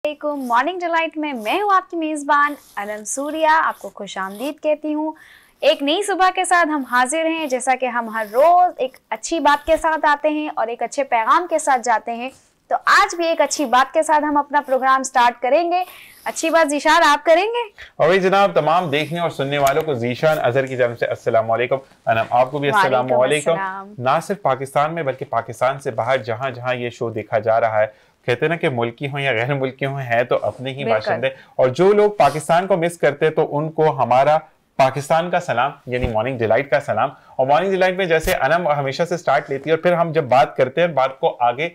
Morning delight में मैं हूँ आपकी मेज़बान अनम सूर्या, आपको खुशामदीद कहती हूँ। एक नई सुबह के साथ हम हाजिर हैं। जैसा कि हम हर रोज़ एक अच्छी बात के साथ आते हैं और एक अच्छे पैगाम के साथ जाते हैं, तो आज भी एक अच्छी बात के साथ हम अपना प्रोग्राम स्टार्ट करेंगे। अच्छी बात जीशान आप करेंगे? और भाई जनाब तमाम देखने और सुनने वालों को जीशान अजहर की जानब से अस्सलाम वालेकुम। अनम आपको भी अस्सलाम वालेकुम। ना सिर्फ पाकिस्तान में बल्कि पाकिस्तान से बाहर जहाँ जहाँ ये शो देखा जा रहा है, कहते हैं ना कि मुल्की हो या गैर मुल्की हो, है तो अपने ही बाशिंदे। और जो लोग पाकिस्तान को मिस करते हैं तो उनको हमारा पाकिस्तान का सलाम, यानी मॉर्निंग डिलाइट का सलाम। और मॉर्निंग डिलाइट में जैसे अनम हमेशा से स्टार्ट लेती है और फिर हम जब बात करते हैं बात को आगे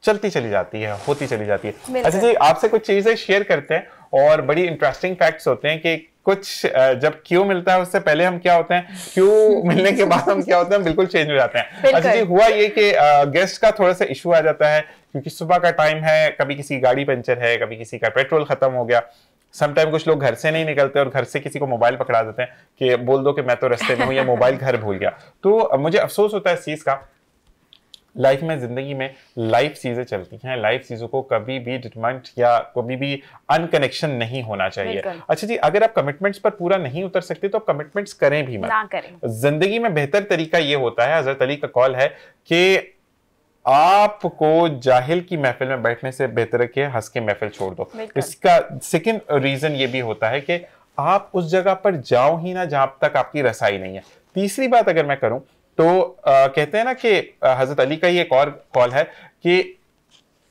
चलती चली जाती है, होती चली जाती है। अच्छा जी, आपसे कुछ चीजें शेयर करते हैं और बड़ी इंटरेस्टिंग फैक्ट्स होते हैं कि कुछ जब क्यों मिलता है उससे पहले हम क्या होते हैं, क्यों मिलने के बाद हम क्या होते हैं, बिल्कुल चेंज हो जाते हैं। अच्छा जी, हुआ ये कि गेस्ट का थोड़ा सा इशू आ जाता है क्योंकि सुबह का टाइम है, कभी किसी की गाड़ी पंचर है, कभी किसी का पेट्रोल खत्म हो गया। समटाइम कुछ लोग घर से नहीं निकलते और घर से किसी को मोबाइल पकड़ा देते हैं कि बोल दो कि मैं तो रास्ते में हूँ या मोबाइल घर भूल गया। तो मुझे अफसोस होता है इस चीज का। लाइफ में, जिंदगी में लाइफ चीजें चलती हैं, लाइफ चीजों को कभी भी डिटरमेंट या कभी भी अनकनेक्शन नहीं होना चाहिए। अच्छा जी, अगर आप कमिटमेंट्स पर पूरा नहीं उतर सकते तो आप कमिटमेंट्स करें भी मत, ना करें। जिंदगी में बेहतर तरीका ये होता है, हजरत अली का कॉल है कि आपको जाहिल की महफिल में बैठने से बेहतर है कि हंस के महफिल छोड़ दो। इसका सेकंड रीजन ये भी होता है कि आप उस जगह पर जाओ ही ना जहां तक आपकी रसाई नहीं है। तीसरी बात अगर मैं करूं तो कहते हैं ना कि हजरत अली का ये एक और कॉल है कि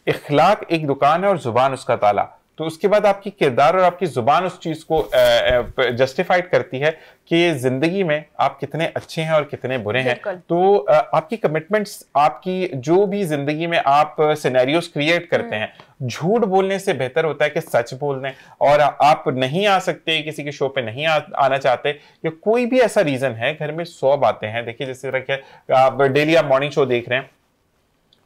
इखलाक एक दुकान है और जुबान उसका ताला। तो उसके बाद आपकी किरदार और आपकी जुबान उस चीज को जस्टिफाइड करती है कि जिंदगी में आप कितने अच्छे हैं और कितने बुरे हैं। तो आपकी कमिटमेंट्स, आपकी जो भी जिंदगी में आप सिनेरियोस क्रिएट करते हैं, झूठ बोलने से बेहतर होता है कि सच बोल दें। और आप नहीं आ सकते, किसी के शो पे नहीं आना चाहते या कोई भी ऐसा रीजन है, घर में 100 बातें हैं। देखिए जिस तरह के आप डेली आप मॉर्निंग शो देख रहे हैं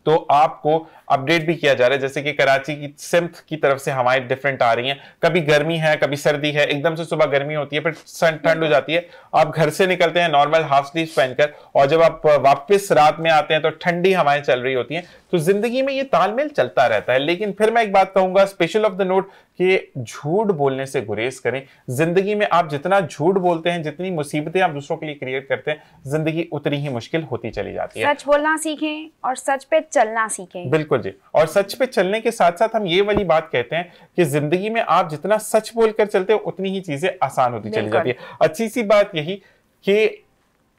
तो आपको अपडेट भी किया जा रहा है, जैसे कि कराची की सिम्त की तरफ से हवाएं डिफरेंट आ रही हैं। कभी गर्मी है, कभी सर्दी है, एकदम से सुबह गर्मी होती है, फिर ठंड हो जाती है। आप घर से निकलते हैं नॉर्मल हाफ स्लीव पहनकर और जब आप वापस रात में आते हैं तो ठंडी हवाएं चल रही होती हैं। तो जिंदगी में ये तालमेल चलता रहता है। लेकिन फिर मैं एक बात कहूंगा, स्पेशल ऑफ द नोट, कि झूठ बोलने से गुरेज करें। जिंदगी में आप जितना झूठ बोलते हैं, जितनी मुसीबतें आप दूसरों के लिए क्रिएट करते हैं, जिंदगी उतनी ही मुश्किल होती चली जाती है। सच बोलना सीखें और सच पे चलना सीखें। बिल्कुल जी। और सच पे चलने के साथ साथ हम ये वाली बात कहते हैं कि जिंदगी में आप जितना सच बोलकर चलते हो उतनी ही चीजें आसान होती चली जाती है। अच्छी सी बात यही कि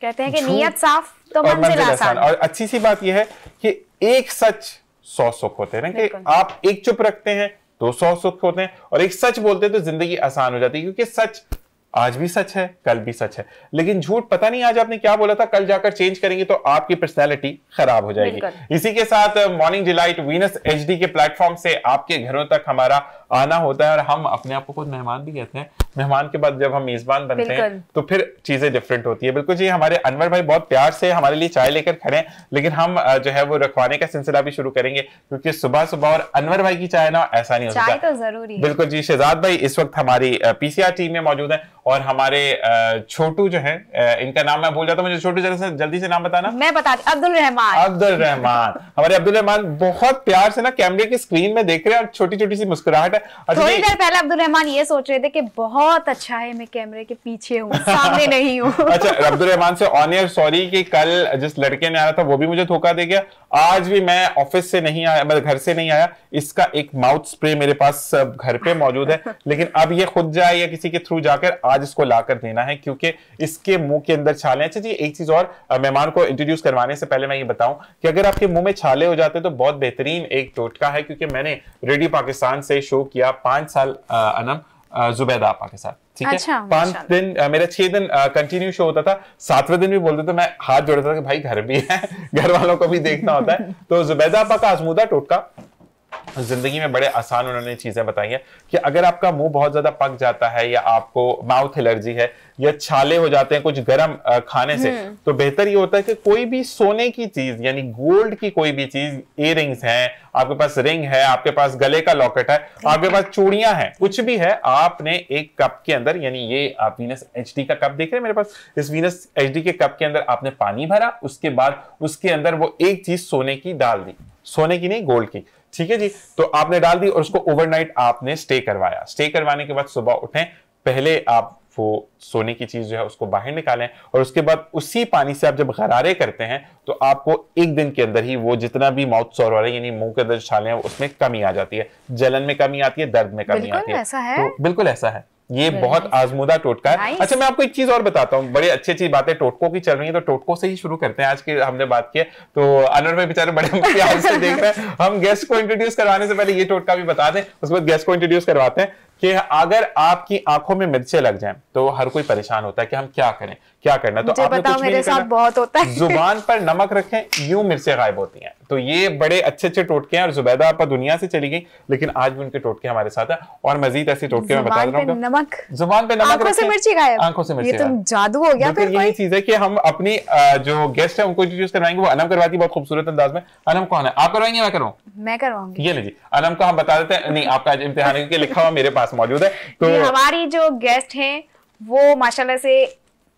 कहते हैं कि नियत साफ तो मंजिल आसान। और अच्छी सी बात यह है कि एक सच 100 सुख होते हैं ना, कि आप एक चुप रखते हैं तो 100 सुख होते हैं, और एक सच बोलते हैं तो जिंदगी आसान हो जाती है। क्योंकि सच आज भी सच है, कल भी सच है, लेकिन झूठ पता नहीं आज आपने क्या बोला था, कल जाकर चेंज करेंगे तो आपकी पर्सनैलिटी खराब हो जाएगी। इसी के साथ मॉर्निंग डिलाइट वीनस एचडी के प्लेटफॉर्म से आपके घरों तक हमारा आना होता है और हम अपने आप को खुद मेहमान भी कहते हैं। मेहमान के बाद जब हम मेजबान बनते हैं तो फिर चीजें डिफरेंट होती है। बिल्कुल जी, हमारे अनवर भाई बहुत प्यार से हमारे लिए चाय लेकर खड़े हैं, लेकिन हम जो है वो रखवाने का सिलसिला भी शुरू करेंगे क्योंकि सुबह सुबह और अनवर भाई की चाय ना ऐसा नहीं होता, चाय तो जरूरी है। बिल्कुल जी। शहजाद भाई इस वक्त हमारी पीसीआर टीम में मौजूद है और हमारे छोटू जो है, इनका नाम मैं भूल जाता हूं, मुझे छोटू जल्दी से नाम बताना। मैं बताती, अब्दुल रहमान। हमारे अब्दुल रहमान बहुत प्यार से ना कैमरे की स्क्रीन में देख रहे हैं और छोटी छोटी सी मुस्कुराहट है। थोड़ी देर पहले अब्दुल रहमान ये सोच रहे थे कि बहुत अच्छा है मैं कैमरे के पीछे हूँ, सामने नहीं हूँ। अच्छा, अब्दुल रहमान से ऑन एयर सॉरी कि कल जिस लड़के ने आया था वो भी मुझे धोखा दे गया। आज भी मैं ऑफिस से नहीं आया, मैं घर से नहीं आया, इसका एक माउथ स्प्रे मेरे पास घर पे मौजूद है, लेकिन अब ये खुद जाए या किसी के थ्रू जाकर आज इसको लाकर देना है क्योंकि इसके मुंह के अंदर छाले। अच्छा जी, एक चीज और, मेहमान को इंट्रोड्यूस करवाने से पहले मैं ये बताऊं कि अगर आपके मुंह में छाले हो जाते तो बहुत बेहतरीन एक टोटका है, क्योंकि मैंने रेडियो पाकिस्तान से शो किया 5 साल अनम जुबैदा आपा के साथ, ठीक है। अच्छा, 5 दिन मेरा 6 दिन कंटिन्यू शो होता था। 7वें दिन भी बोलते थे, मैं हाथ जोड़ता था कि भाई घर भी है, घर वालों को भी देखना होता है। तो जुबैदा आपा का आजमूदा टोटका, जिंदगी में बड़े आसान उन्होंने चीजें बताई हैं कि अगर आपका मुंह बहुत ज्यादा पक जाता है या आपको माउथ एलर्जी है या छाले हो जाते हैं कुछ गर्म खाने से, तो बेहतर ये होता है कि कोई भी सोने की चीज यानी गोल्ड की कोई भी चीज, इयररिंग्स हैं, आपके पास रिंग है, आपके पास गले का लॉकेट है, आपके पास चूड़ियां हैं, कुछ भी है, आपने एक कप के अंदर, यानी ये आप वीनस एचडी का कप देख रहे हैं मेरे पास, इस वीनस एचडी के कप के अंदर आपने पानी भरा, उसके बाद उसके अंदर वो एक चीज सोने की डाल दी, सोने की नहीं गोल्ड की, ठीक है जी। तो आपने डाल दी और उसको ओवरनाइट आपने स्टे करवाया। स्टे करवाने के बाद सुबह उठें, पहले आप वो सोने की चीज जो है उसको बाहर निकालें और उसके बाद उसी पानी से आप जब गरारे करते हैं तो आपको एक दिन के अंदर ही वो जितना भी माउथ सॉर हो रहा है यानी मुंह के अंदर छाले हैं उसमें कमी आ जाती है, जलन में कमी आती है, दर्द में कमी आती है। ऐसा है? तो बिल्कुल ऐसा है, ये बहुत आजमूदा टोटका है। अच्छा, मैं आपको एक चीज और बताता हूँ, बड़ी अच्छी अच्छी बातें टोटकों की चल रही है, तो टोटकों से ही शुरू करते हैं। आज की हमने बात की है तो अनवर भाई बेचारे बड़े प्यार से देख रहे हैं। हम गेस्ट को इंट्रोड्यूस करवाने से पहले ये टोटका भी बता दें, उसके बाद गेस्ट को इंट्रोड्यूस करवाते हैं कि अगर आपकी आंखों में मिर्चें लग जाएं तो हर कोई परेशान होता है कि हम क्या करें, क्या करना। तो आपने कुछ भी नहीं करना, बहुत होता है। जुबान पर नमक रखें, यूं मिर्चें गायब होती हैं। तो ये बड़े अच्छे अच्छे टोटके हैं और जुबैदा आपा दुनिया से चली गई लेकिन आज भी उनके टोटके हमारे साथ है और मजीद ऐसे टोटके मैं बता रहा हूँ। नमक, जुबान पे नमक, आंखों से मिर्ची गायब, आंखों से मिर्ची, ये तो जादू हो गया। फिर यही चीज है कि हम अपनी जो गेस्ट है उनको इंट्रोड्यूस करवाएंगे। वो अनम करवाती है बहुत खूबसूरत अंदाज में। अनम कौन है? आप करवाएंगे? मैं करूँ? मैं करवाऊंगी। ये लीजिए, अनम को हम बता देते हैं। नहीं, आपका इम्तिहान है लिखा हुआ मेरे पास मौजूद है। तो हमारी जो गेस्ट हैं वो माशाल्लाह से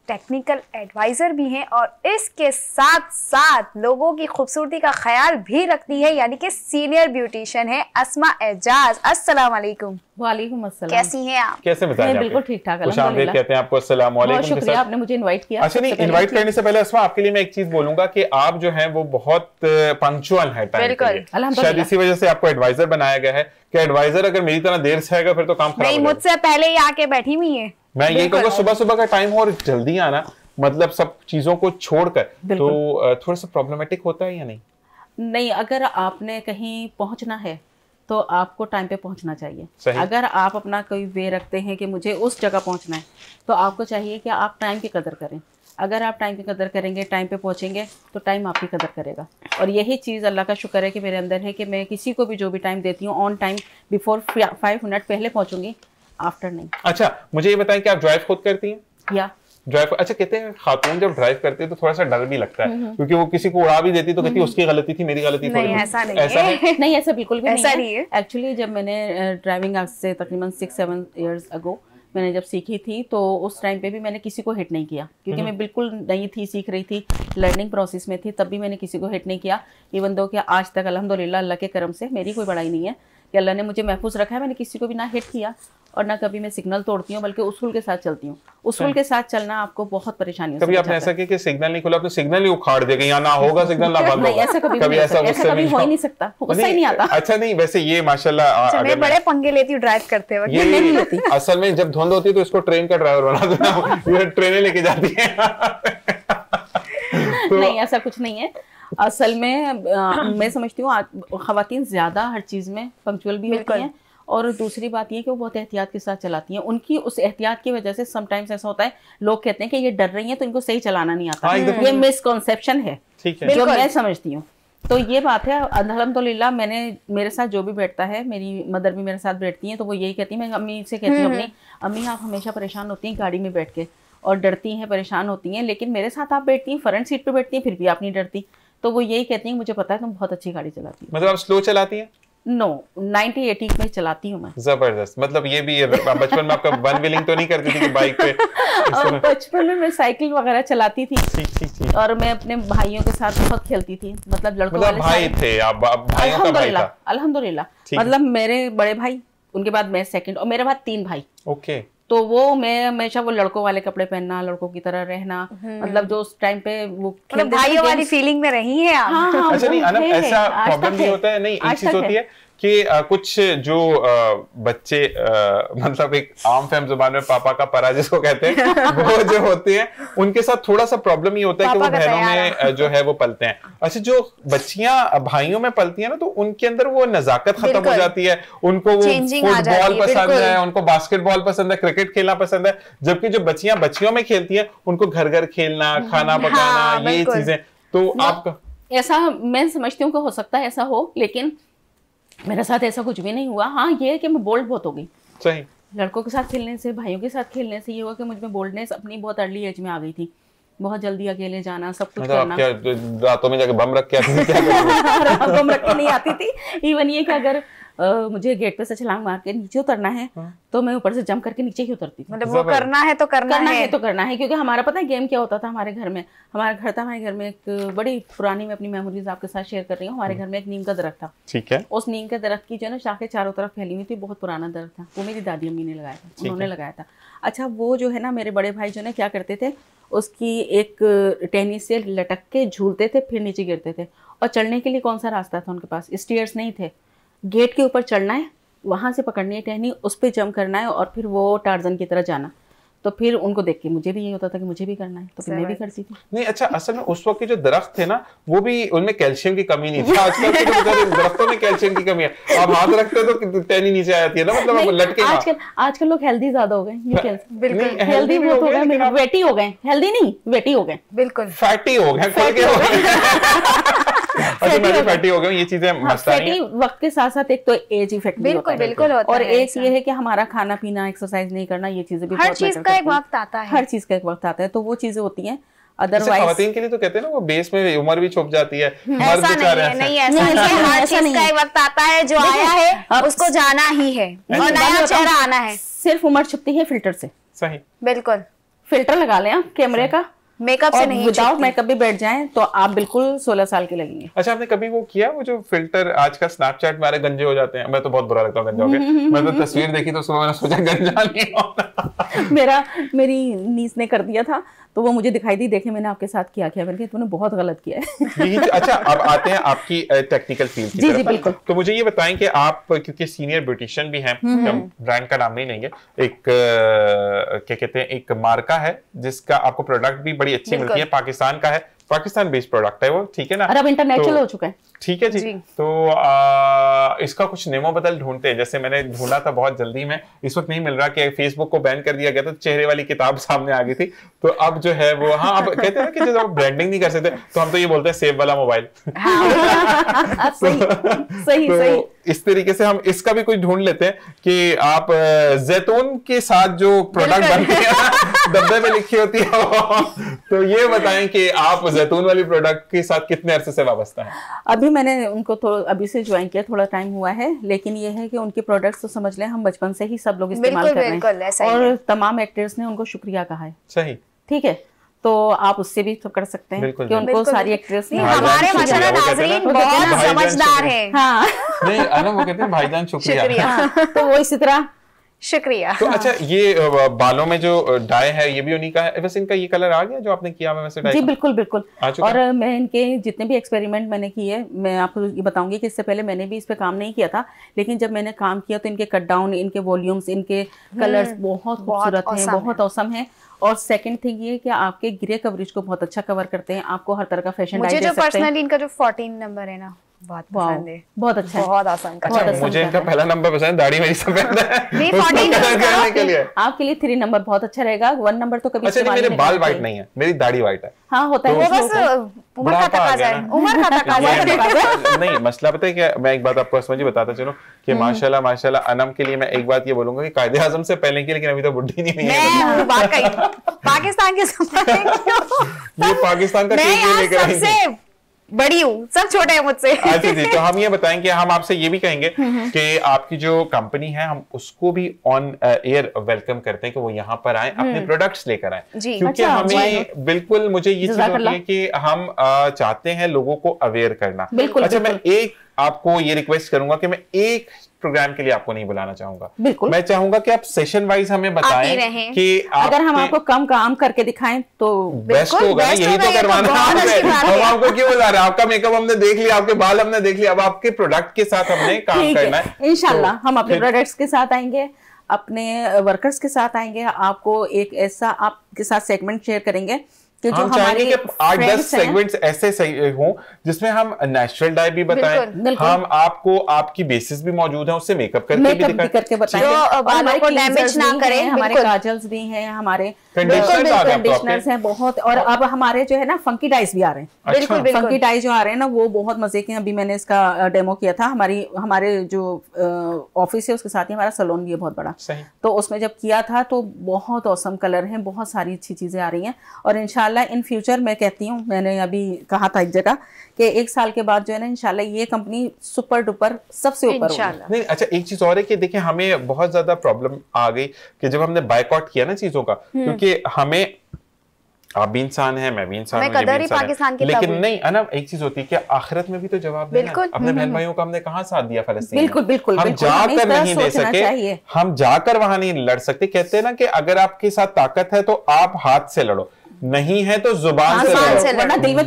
टेक्निकल एडवाइजर भी हैं और इसके साथ साथ लोगों की खूबसूरती का ख्याल भी रखती है, यानी कि सीनियर ब्यूटिशियन है अस्मा एजाज। अस्सलाम वालेकुम। वालेकुम अस्सलाम। कैसी हैं आप? कैसे बताएं? बिल्कुल ठीक ठाक, अल्हम्दुलिल्लाह। कहते हैं आपको अस्सलाम वालेकुम। बहुत शुक्रिया, आपने मुझे इनवाइट किया। अच्छा, नहीं, इनवाइट करने से पहले अस्मा आपके लिए मैं एक चीज बोलूंगा कि आप जो हैं वो बहुत पंक्चुअल है टाइम के लिए। शायद इसी वजह से आपको एडवाइजर बनाया गया है कि एडवाइजर अगर मेरी तरह देर से आएगा फिर तो काम खराब हो जाएगा। मुझसे पहले ही आके बैठी हुई है। मैं ये कहूँगा सुबह सुबह का टाइम हो और जल्दी आना, मतलब सब चीजों को छोड़कर, तो थोड़ा सा प्रॉब्लमेटिक होता है या नहीं? नहीं, अगर आपने कहीं पहुंचना है तो आपको टाइम पे पहुंचना चाहिए। अगर आप अपना कोई वे रखते हैं कि मुझे उस जगह पहुंचना है तो आपको चाहिए कि आप टाइम की कदर करें। अगर आप टाइम की कदर करेंगे, टाइम पे पहुंचेंगे तो टाइम आपकी कदर करेगा। और यही चीज़ अल्लाह का शुक्र है कि मेरे अंदर है कि मैं किसी को भी जो भी टाइम देती हूँ ऑन टाइम, बिफोर 5 मिनट पहले पहुंचूंगी, आफ्टर नहीं। अच्छा, मुझे ये बताएं कि आप ड्राइव खुद करती हैं? या ड्राइव, अच्छा, कहते हैं खातून जब ड्राइव करती है तो थोड़ा सा डर भी लगता है क्योंकि वो किसी को उड़ा भी देती तो कहती है उसकी गलती थी, मेरी गलती थोड़ी। नहीं, ऐसा नहीं ऐसा है। नहीं, ऐसा बिल्कुल भी ऐसा नहीं है। एक्चुअली जब मैंने ड्राइविंग आज से तकरीबन 6-7 ईयर्स अगो मैंने जब सीखी थी तो उस टाइम पे भी मैंने किसी को हिट नहीं किया क्योंकि मैं बिल्कुल नई थी, सीख रही थी, लर्निंग प्रोसेस में थी, तब भी मैंने किसी को हिट नहीं किया। इवन दो कि आज तक अल्हम्दुलिल्लाह अल्लाह के करम से, मेरी कोई बड़ाई नहीं है कि अल्लाह ने मुझे महफूज रखा है, मैंने किसी को भी ना हिट किया और ना कभी मैं सिग्नल तोड़ती हूँ, बल्कि उसूल के साथ चलती हूँ। उसूल के साथ चलना आपको बहुत परेशानी। कभी आपने ऐसा किया कि सिग्नल नहीं खुला, आपने सिग्नल ही उखाड़ दिया कि यहाँ ना होगा सिग्नल ना बंद होगा? ऐसा कभी हो ही नहीं सकता, गुस्सा ही नहीं आता। अच्छा, नहीं, वैसे ये माशाल्लाह मैं बड़े पंगे लेती हूँ ड्राइव करते वक्त। ये नहीं लेती असल में, जब धुंध होती है तो इसको ट्रेन का ड्राइवर बना देना, ये ट्रेनें लेके जाती है। नहीं, ऐसा कुछ नहीं है। असल में मैं समझती हूँ खवातीन ज्यादा हर चीज में पंक्चुअल भी होती हैं और दूसरी बात ये कि वो बहुत एहतियात के साथ चलाती हैं। उनकी उस एहतियात की वजह से समटाइम्स ऐसा होता है, लोग कहते हैं कि ये डर रही हैं तो इनको सही चलाना नहीं आता। ये मिसकॉन्सेप्शन है जो मैं समझती हूँ। तो ये बात है, अल्हम्दुलिल्लाह मेरे साथ जो भी बैठता है, मेरी मदर भी मेरे साथ बैठती हैं तो वो यही कहती है, मैं अम्मी से कहती हूँ अपनी, अम्मी आप हमेशा परेशान होती हैं गाड़ी में बैठ के और डरती हैं, परेशान होती हैं, लेकिन मेरे साथ आप बैठती हैं, फ्रंट सीट पे बैठती हैं, फिर भी आप नहीं डरती। तो वो यही कहती हैं मुझे पता है तुम बहुत अच्छी गाड़ी चलाती हो। मतलब आप स्लो चलाती हैं? नो, 90-80 में चलाती हूँ मैं। जबरदस्त। मतलब ये भी बचपन में आपका वन व्हीलिंग तो नहीं करती थी कि बाइक पे? बचपन में मैं साइकिल वगैरह चलाती थी और मैं अपने भाइयों के साथ बहुत खेलती थी। मतलब लड़कों वाले भाई थे आप? भाइयों का भाई था? अल्हम्दुलिल्लाह। मतलब मेरे बड़े भाई, उनके बाद मैं सेकंड और मेरे बाद 3 भाई। ओके। तो वो मैं हमेशा वो लड़कों वाले कपड़े पहनना, लड़कों की तरह रहना, मतलब जो उस टाइम पे वो भाइयों वाली फीलिंग में रही है आप। हाँ, अच्छा, नहीं अनम, ऐसा प्रॉब्लम नहीं होता है? नहीं, एक चीज होती है कि कुछ जो बच्चे मतलब एक आम फहम जुबान में पापा का परा जिसको कहते हैं, वो जो होते हैं उनके साथ थोड़ा सा प्रॉब्लम ये होता है कि वो बहनों में जो है वो पलते हैं। अच्छा, जो बच्चियां भाइयों में पलती हैं ना तो उनके अंदर वो नजाकत खत्म हो जाती है, उनको वो फुटबॉल पसंद है, उनको बास्केटबॉल पसंद है, क्रिकेट खेलना पसंद है, जबकि जो बच्चियां बच्चियों में खेलती हैं उनको घर घर खेलना, खाना पकाना, ये चीजें। तो आपका ऐसा मैं समझती हूँ कि हो सकता है ऐसा हो, लेकिन मेरे साथ ऐसा कुछ भी नहीं हुआ। हाँ, ये है कि मैं बोल्ड बहुत हो गई। सही। लड़कों के साथ खेलने से, भाइयों के साथ खेलने से ये हुआ कि मुझ में बोल्डनेस अपनी बहुत अर्ली एज में आ गई थी। बहुत जल्दी अकेले जाना, सब कुछ करना। क्या रातों में जाके बम रख के आती थी? क्या बम रख के नहीं आती थी। इवन ये कि अगर मुझे गेट पे से छलांग मार के नीचे उतरना है तो मैं ऊपर से जंप करके नीचे ही उतरती थी। मतलब वो करना है तो करना है तो करना है, क्योंकि हमारा पता है गेम क्या होता था हमारे घर में। हमारे घर में एक बड़ी पुरानी, मैं अपनी मेमोरीज आपके साथ शेयर कर रही हूँ। हमारे घर में एक नीम का दरख्त था। ठीक है। उस नीम के दरख्त की जो है ना शाखें चारों तरफ फैली हुई थी, बहुत पुराना दरख्त था। वो मेरी दादी अम्मी ने लगाया था, उन्होंने लगाया था। अच्छा, वो जो है ना मेरे बड़े भाई जो है क्या करते थे, उसकी एक टहनी से लटक के झूलते थे, फिर नीचे गिरते थे। और चढ़ने के लिए कौन सा रास्ता था उनके पास? स्टेयर्स नहीं थे। गेट के ऊपर चढ़ना है, वहां से पकड़नी है टहनी, उस पर जंप करना है और फिर वो टार्जन की तरह जाना। तो फिर उनको देख के मुझे भी यही होता था कि मुझे भी करना है, तो फिर मैं भी करती थी। नहीं, अच्छा, असल में उस वक्त के जो दरख्त थे ना, वो भी उनमें कैल्शियम की कमी नहीं थी। आजकल के जो दरख्तों में कैल्शियम की कमी है। आप हाथ रखते हो तो टहनी नीचे आ जाती है ना, मतलब आप लटके। आजकल लोग हेल्दी ज्यादा हो गए, बिल्कुल हेल्दी बहुत हो गए, वेटी हो गए। हेल्दी नहीं, वेटी हो गए, बिल्कुल फैटी हो गए। फैटी हो गए, ये चीजें मसला नहीं है। वक्त के साथ साथ एक तो एज इफेक्ट भी होता है, बिल्कुल होता है। और एक ये है कि हमारा खाना पीना, एक्सरसाइज नहीं करना, ये चीजें भी हर चीज का एक वक्त आता है। हर चीज का एक वक्त आता है, तो वो चीजें होती हैं। अदरवाइज खवातीन के लिए तो कहते हैं ना, वो बेस में उम्र भी छुप जाती है। ऐसा नहीं है, हर चीज का एक वक्त आता है। जो आया है उसको जाना ही है और नया चेहरा आना है। सिर्फ उम्र छुपती है फिल्टर से। सही, बिल्कुल। फिल्टर लगा लें आप कैमरे का, मेकअप से नहीं, विदाउट मेकअप भी बैठ जाएं तो आप बिल्कुल 16 साल के लगेंगे। अच्छा, आपने कभी वो किया, वो जो फिल्टर आजकल स्नैपचैट में गंजे हो जाते हैं? मैं तो बहुत बुरा लगता हूँ गंजा होके। मैं तो तस्वीर देखी तो उसको मैंने सोचा गंजा नहीं होना। मेरी नीस ने कर दिया था, तो वो मुझे दिखाई दी, देखे मैंने आपके साथ किया मैंने कहा तूने बहुत गलत किया है। अच्छा, अब आते हैं आपकी टेक्निकल फील्ड की तरफ। जी बिल्कुल। तो मुझे ये बताएं कि आप, क्योंकि सीनियर ब्यूटिशियन भी हैं, ब्रांड का नाम नहीं लेंगे, एक क्या कहते हैं, एक मार्का है जिसका आपको प्रोडक्ट भी बड़ी अच्छी मिलती है, पाकिस्तान का है, पाकिस्तान बेस्ड प्रोडक्ट है वो, ठीक है ना? और अब इंटरनेशनल हो चुका है। ठीक है जी। तो इसका कुछ नेमो बदल ढूंढते हैं। जैसे मैंने ढूंढा था बहुत जल्दी में, इस वक्त नहीं मिल रहा, कि फेसबुक को बैन कर दिया गया था, चेहरे वाली किताब सामने आ गई थी। तो अब जो है वो, हाँ, अब कहते हैं ना कि जब आप ब्रांडिंग नहीं कर सकते तो हम तो ये बोलते हैं सेब वाला मोबाइल। सही। इस तरीके से हम इसका भी कुछ ढूंढ लेते हैं कि आप जैतून के साथ जो प्रोडक्ट बनते हैं डब्बे में लिखी होती है, तो ये बताएं कि आप जैतून वाली प्रोडक्ट के साथ कितने अरसे से वाबस्ता हैं? अभी मैंने उनको अभी से ज्वाइन किया, थोड़ा टाइम हुआ है, लेकिन ये है कि उनके प्रोडक्ट्स तो समझ लें हम बचपन से ही सब लोग इस्तेमाल कर रहे हैं, और तमाम एक्टर्स ने उनको शुक्रिया कहा है। सही, ठीक है, तो आप उससे भी तो कर सकते हैं कि उनको सारी एक्ट्रेस ने, हमारे माशाल्लाह नाज़रीन बहुत समझदार हैं। हाँ नहीं, अना वो कहते हैं भाईजान शुक्रिया। तो वो इसी तरह शुक्रिया। तो अच्छा, ये बालों में जो डाई है ये भी उन्हीं का है? वैसे इनका ये कलर आ गया जो आपने किया है वैसे डाई? जी बिल्कुल। और मैं इनके जितने भी एक्सपेरिमेंट मैंने किए, मैं आपको ये बताऊंगी कि इससे पहले मैंने भी इस पे काम नहीं किया था, लेकिन जब मैंने काम किया तो इनके कट डाउन, इनके वॉल्यूम्स, इनके कलर्स बहुत खूबसूरत हैं, बहुत औसम है। और सेकंड थिंग ये कि आपके ग्रे कवरेज को बहुत अच्छा कवर करते हैं, आपको हर तरह का फैशन डाई दे सकते हैं। मुझे जो पर्सनली इनका जो 14 नंबर है ना, बहुत पसंद है, बहुत अच्छा है, बहुत आसान। अच्छा, मुझे इनका पहला नंबर पसंद है, दाढ़ी मेरी सफेद है। नहीं, 14 के लिए आपके लिए 3 नंबर बहुत अच्छा रहेगा, 1 नंबर तो कभी। अच्छा, मेरे बाल व्हाइट नहीं है, मेरी दाढ़ी व्हाइट है। हाँ, होता है, बस उम्र का तकाजा है, उम्र का तकाजा है। नहीं, मसला पता है क्या, मैं एक बात आपको समझिए बताता चलो कि माशाल्लाह अनम के लिए मैं एक बात ये बोलूंगा कि कायदे आज़म से पहले की, लेकिन अभी तो बुढ़ी नहीं हुई है। पाकिस्तान के ये पाकिस्तान का लेकर आई बड़ी हूँ, सब छोटे हैं मुझसे। अच्छा जी, तो हम ये बताएं कि हम आपसे ये भी कहेंगे कि आपकी जो कंपनी है, हम उसको भी ऑन एयर वेलकम करते हैं कि वो यहाँ पर आए, अपने प्रोडक्ट्स लेकर आए, क्योंकि हमें बिल्कुल, मुझे ये चीज होती है कि हम चाहते हैं लोगों को अवेयर करना। अच्छा, मैं एक आपको ये रिक्वेस्ट करूंगा कि मैं एक प्रोग्राम के लिए आपको नहीं बुलाना चाहूंगा, मैं चाहूंगा कि आप सेशन वाइज हमें बताएं कि अगर हम आपको कम काम करके दिखाएं तो बेस्ट होगा। यही तो करवाना है, हम आपको क्यों बुला रहे हैं? आपका मेकअप हमने देख लिया, आपके बाल हमने देख लिया, अब आपके प्रोडक्ट के साथ हमने काम करना है। इंशाल्लाह हम अपने प्रोडक्ट्स के साथ आएंगे, अपने वर्कर्स के साथ आएंगे, आपको एक ऐसा आपके साथ सेगमेंट शेयर करेंगे कि जो हमारे 8-10 सेगमेंट्स ऐसे हों जिसमें हम नेचुरल डाई भी बताएं, हम आपको आपकी बेसिस भी मौजूद है, उससे मेकअप करके बताएं, जो बालों को डैमेज ना करें। हमारे काजल्स भी हैं, हमारे कंडीशनर्स हैं बहुत, और अब हमारे जो है ना फंकी डाइज भी आ रहे हैं। बिल्कुल, फंकी डाई जो आ रहे हैं ना वो बहुत मजे के। अभी मैंने इसका डेमो किया था, हमारे जो ऑफिस है उसके साथ ही हमारा सैलून भी है बहुत बड़ा, तो उसमें जब किया था तो बहुत औसम कलर है, बहुत सारी अच्छी चीजें आ रही हैं, और इंशाल्लाह इंशाल्लाह इन फ्यूचर मैं कहती हूँ, मैंने अभी कहा था एक जगह कि 1 साल के बाद जो है ना इंशाल्लाह ये कंपनी सुपर डुपर सबसे ऊपर होगी। नहीं अच्छा, एक चीज और है कि देखिए हमें बहुत ज्यादा प्रॉब्लम आ गई कि जब हमने बायकॉट किया ना चीजों का, क्योंकि हमें, आप भी इंसान है, मैं भी इंसान हूं, कदर ही पाकिस्तान की, लेकिन नहीं है ना, एक चीज होती है कि आखिरत में भी तो जवाब देना है। अपने बहन भाइयों का हमने कहाँ साथ दिया फलस्तीन? बिल्कुल बिल्कुल, हम जाकर नहीं दे सके, हम जाकर वहां नहीं लड़ सकते। कहते हैं ना कि अगर आपके साथ ताकत है तो आप हाथ से लड़ो, नहीं है तो जुबान से लड़ो, वरना दिल में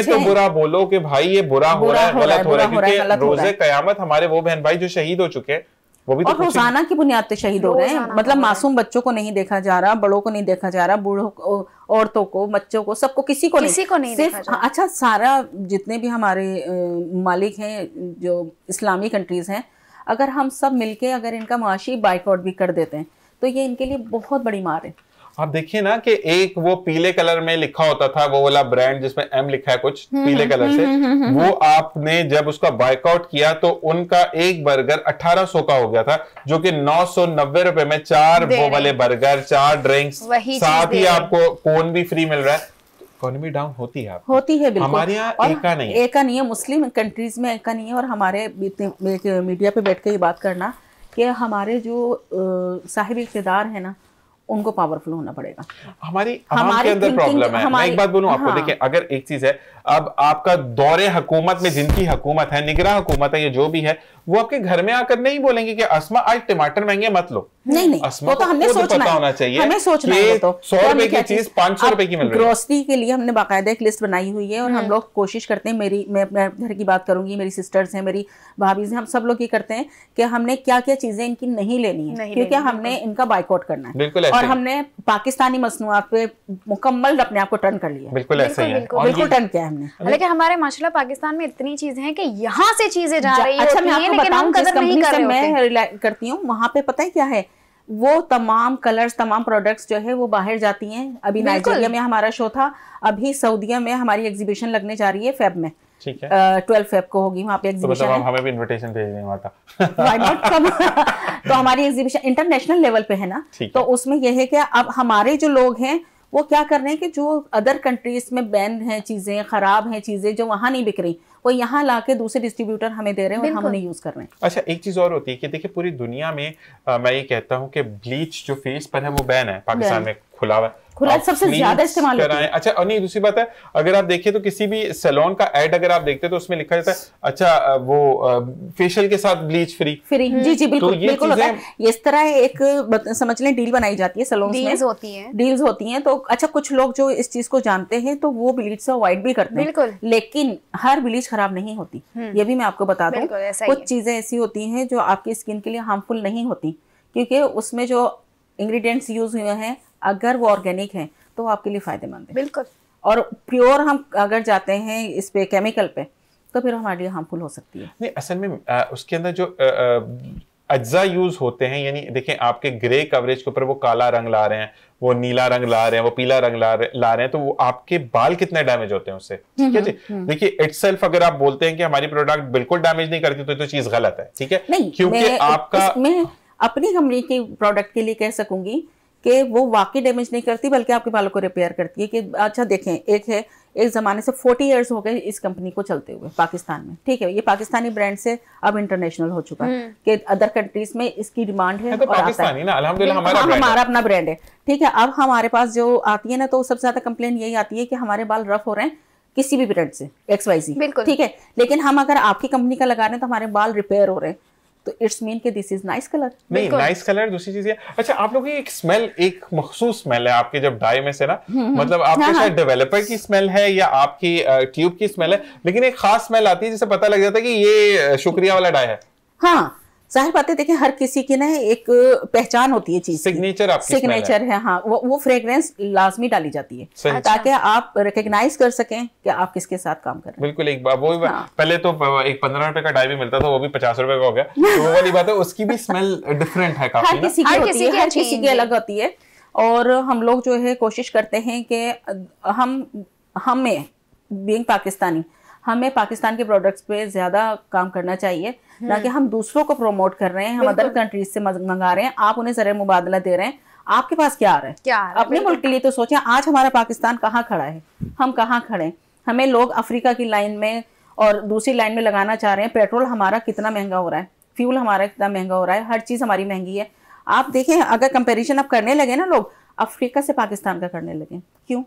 तो बुरा बोलो कि भाई ये बुरा हो रहा है, गलत हो रहा है। क्योंकि रोजे कयामत हमारे वो बहन भाई जो शहीद हो चुके हैं वो भी तो रोजाना की बुनियाद पे शहीद हो रहे हैं। मतलब मासूम बच्चों को नहीं देखा जा रहा, बड़ों को नहीं देखा जा रहा, बूढ़ों को, औरतों को, बच्चों को, सबको, किसी को नहीं सिर्फ अच्छा सारा जितने भी हमारे मालिक हैं जो इस्लामी कंट्रीज हैं, अगर हम सब मिलके अगर इनका मुआशी बाइकआउट भी कर देते हैं तो ये इनके लिए बहुत बड़ी मार है। आप देखिए ना कि एक वो पीले कलर में लिखा होता था, वो वाला ब्रांड जिसमें एम लिखा है कुछ पीले कलर से, वो आपने जब उसका बाइकआउट किया तो उनका एक बर्गर 1800 का हो गया था, जो कि 990 रुपए में 4 वो वाले बर्गर, 4 ड्रिंक्स, साथ ही आपको कोन भी फ्री मिल रहा है। इकोनॉमी डाउन होती है, होती है बिल्कुल। हमारे यहाँ एका नहीं है, एका नहीं है, मुस्लिम कंट्रीज में एका नहीं है। और हमारे मीडिया पे बैठ के ये बात करना कि हमारे जो साहिब इख्तिदार है ना, उनको पावरफुल होना पड़ेगा। हमारे के अंदर प्रॉब्लम है। मैं एक बात बोलूं आपको, देखिए अगर एक चीज है, अब आपका दौरे हुकूमत में जिनकी हुकूमत है, निगरान हुकूमत है, ये जो भी है, वो आपके घर में आकर नहीं बोलेंगे कि अस्मा आज टमाटर महंगे मत लो। नहीं अस्मा तो हमने सोचना होना चाहिए, हमें सोचना है। तो 100 रुपए की चीज 500 रुपए की मिल रही है। ग्रोसरी के लिए हमने बाकायदा एक लिस्ट बनाई हुई है और हम लोग कोशिश करते हैं, मैं अपने घर की बात करूंगी, मेरी सिस्टर्स हैं, मेरी भाभी हैं, हम सब लोग ये करते हैं कि हमने क्या क्या चीजें इनकी नहीं लेनी है, क्योंकि हमने इनका बाइकआउट करना है। बिल्कुल, और हमने पाकिस्तानी मसनूआत पे मुकम्मल अपने आप को टर्न कर लिया। बिल्कुल ऐसे ही है, बिल्कुल टर्न किया हमने। लेकिन हमारे माशाल्लाह पाकिस्तान में इतनी चीजें हैं कि यहाँ से चीजें जा रही है। अच्छा मैं आपको बताऊं, जिस कंपनी से मैं करती हूँ वहां पे पता है क्या है, वो तमाम कलर्स, तमाम प्रोडक्ट्स जो है वो बाहर जाती हैं। अभी नाइजीरिया में हमारा शो था, अभी सऊदीया में हमारी एग्जीबिशन लगने जा रही है फेब में, ठीक है, 12 फेब को होगी वहाँ पे एग्जीबिशन। तो हमें भी इनविटेशन भेज दें माता। Why not come. तो हमारी एग्जीबिशन इंटरनेशनल लेवल पे है ना, तो उसमें यह है कि अब हमारे जो लोग हैं वो क्या कर रहे हैं कि जो अदर कंट्रीज में बैन है चीजें, खराब हैं चीजें जो वहां नहीं बिक रही, वो यहाँ लाके दूसरे डिस्ट्रीब्यूटर हमें दे रहे हैं और हम उन्हें यूज कर रहे हैं। अच्छा एक चीज और होती है कि देखिए पूरी दुनिया में मैं ये कहता हूँ कि ब्लीच जो फेस पर है वो बैन है, पाकिस्तान में खुला हुआ है, खुला सबसे ज्यादा इस्तेमाल होता है। अच्छा और नहीं, दूसरी बात है, अगर आप देखिए तो किसी भी सैलून का एड अगर आप देखते हैं तो उसमें लिखा जाता है अच्छा वो फेशियल के साथ ब्लीच फ्री। जी जी बिल्कुल, बिल्कुल होता है। इस तरह एक समझ लें डील बनाई जाती है सैलून में, डील्स होती हैं। तो अच्छा कुछ लोग जो इस चीज को जानते हैं तो वो ब्लीच से अवॉइड भी करते हैं, लेकिन हर ब्लीच खराब नहीं होती, ये भी मैं आपको बता दूं। कुछ चीजें ऐसी होती हैं जो आपकी स्किन के लिए हार्मफुल नहीं होती, क्योंकि उसमें जो इंग्रेडिएंट्स यूज हुए हैं अगर वो ऑर्गेनिक हैं तो आपके लिए फायदेमंद है। बिल्कुल। और प्योर हम अगर जाते हैं इस पे केमिकल पे तो फिर हमारे लिए हार्मफुल हो सकती है। नहीं असल में उसके अंदर जो अज्जा यूज होते हैं, यानी देखें आपके ग्रे कवरेज के ऊपर वो काला रंग ला रहे हैं, वो नीला रंग ला रहे हैं, वो पीला रंग ला रहे हैं, तो वो आपके बाल कितने डैमेज होते हैं उससे, ठीक है जी। देखिए इटसेल्फ अगर आप बोलते हैं कि हमारी प्रोडक्ट बिल्कुल डैमेज नहीं करती तो चीज गलत है, ठीक है। नहीं, क्योंकि आपका मैं अपनी कंपनी के प्रोडक्ट के लिए कह सकूंगी कि वो वाकई डैमेज नहीं करती बल्कि आपके बालों को रिपेयर करती है। कि अच्छा देखें, एक जमाने से 40 इयर्स हो गए इस कंपनी को चलते हुए पाकिस्तान में, ठीक है, ये पाकिस्तानी ब्रांड से अब इंटरनेशनल हो चुका है कि अदर कंट्रीज में इसकी डिमांड है तो पाकिस्तानी ना अल्हम्दुलिल्लाह हमारा अपना ब्रांड है, ठीक है। अब हमारे पास जो आती है ना तो सबसे ज्यादा कंप्लेन यही आती है कि हमारे बाल रफ हो रहे हैं किसी भी ब्रांड से XYZ, ठीक है, लेकिन हम अगर आपकी कंपनी का लगा रहे हैं तो हमारे बाल रिपेयर हो रहे हैं, तो इट्स मीन कि दिस इज नाइस कलर। नहीं नाइस कलर दूसरी चीज है। अच्छा आप लोगों की एक स्मेल, एक मखसूस स्मेल है आपके जब डाई में से ना, मतलब आपके शायद डेवलपर की स्मेल है या आपकी ट्यूब की स्मेल है, लेकिन एक खास स्मेल आती है जिससे पता लग जाता है कि ये शुक्रिया वाला डाई है। हाँ जाहिर बात है, देखिए हर किसी की ना एक पहचान होती है चीज, सिग्नेचर है। हाँ वो फ्रेग्रेंस लाजमी डाली जाती है ताकि आप रिकॉग्नाइज कर सकें कि आप किसके साथ काम कर रहे हैं। बिल्कुल, एक बार वो पहले तो एक 15 रुपए का डाई भी मिलता था, वो भी 50 रुपए का हो गया, तो वो वाली बात है, उसकी भी स्मेल डिफरेंट है काफी, हर किसी की होती है, हर किसी की अलग होती है। और हम लोग जो है कोशिश करते हैं कि हमें बीइंग पाकिस्तानी, हमें पाकिस्तान के प्रोडक्ट्स पे ज्यादा काम करना चाहिए, ना कि हम दूसरों को प्रमोट कर रहे हैं, हम अदर कंट्रीज से मंगा रहे हैं, आप उन्हें ज़र मुबादला दे रहे हैं, आपके पास क्या आ रहा है, क्या आ रहा है, अपने मुल्क के लिए तो सोचें। आज हमारा पाकिस्तान कहाँ खड़ा है, हम कहाँ खड़े हैं। हमें लोग अफ्रीका की लाइन में और दूसरी लाइन में लगाना चाह रहे हैं। पेट्रोल हमारा कितना महंगा हो रहा है, फ्यूल हमारा कितना महंगा हो रहा है, हर चीज हमारी महंगी है। आप देखें, अगर कंपैरिजन अब करने लगे ना लोग, अफ्रीका से पाकिस्तान का करने लगे। क्यों?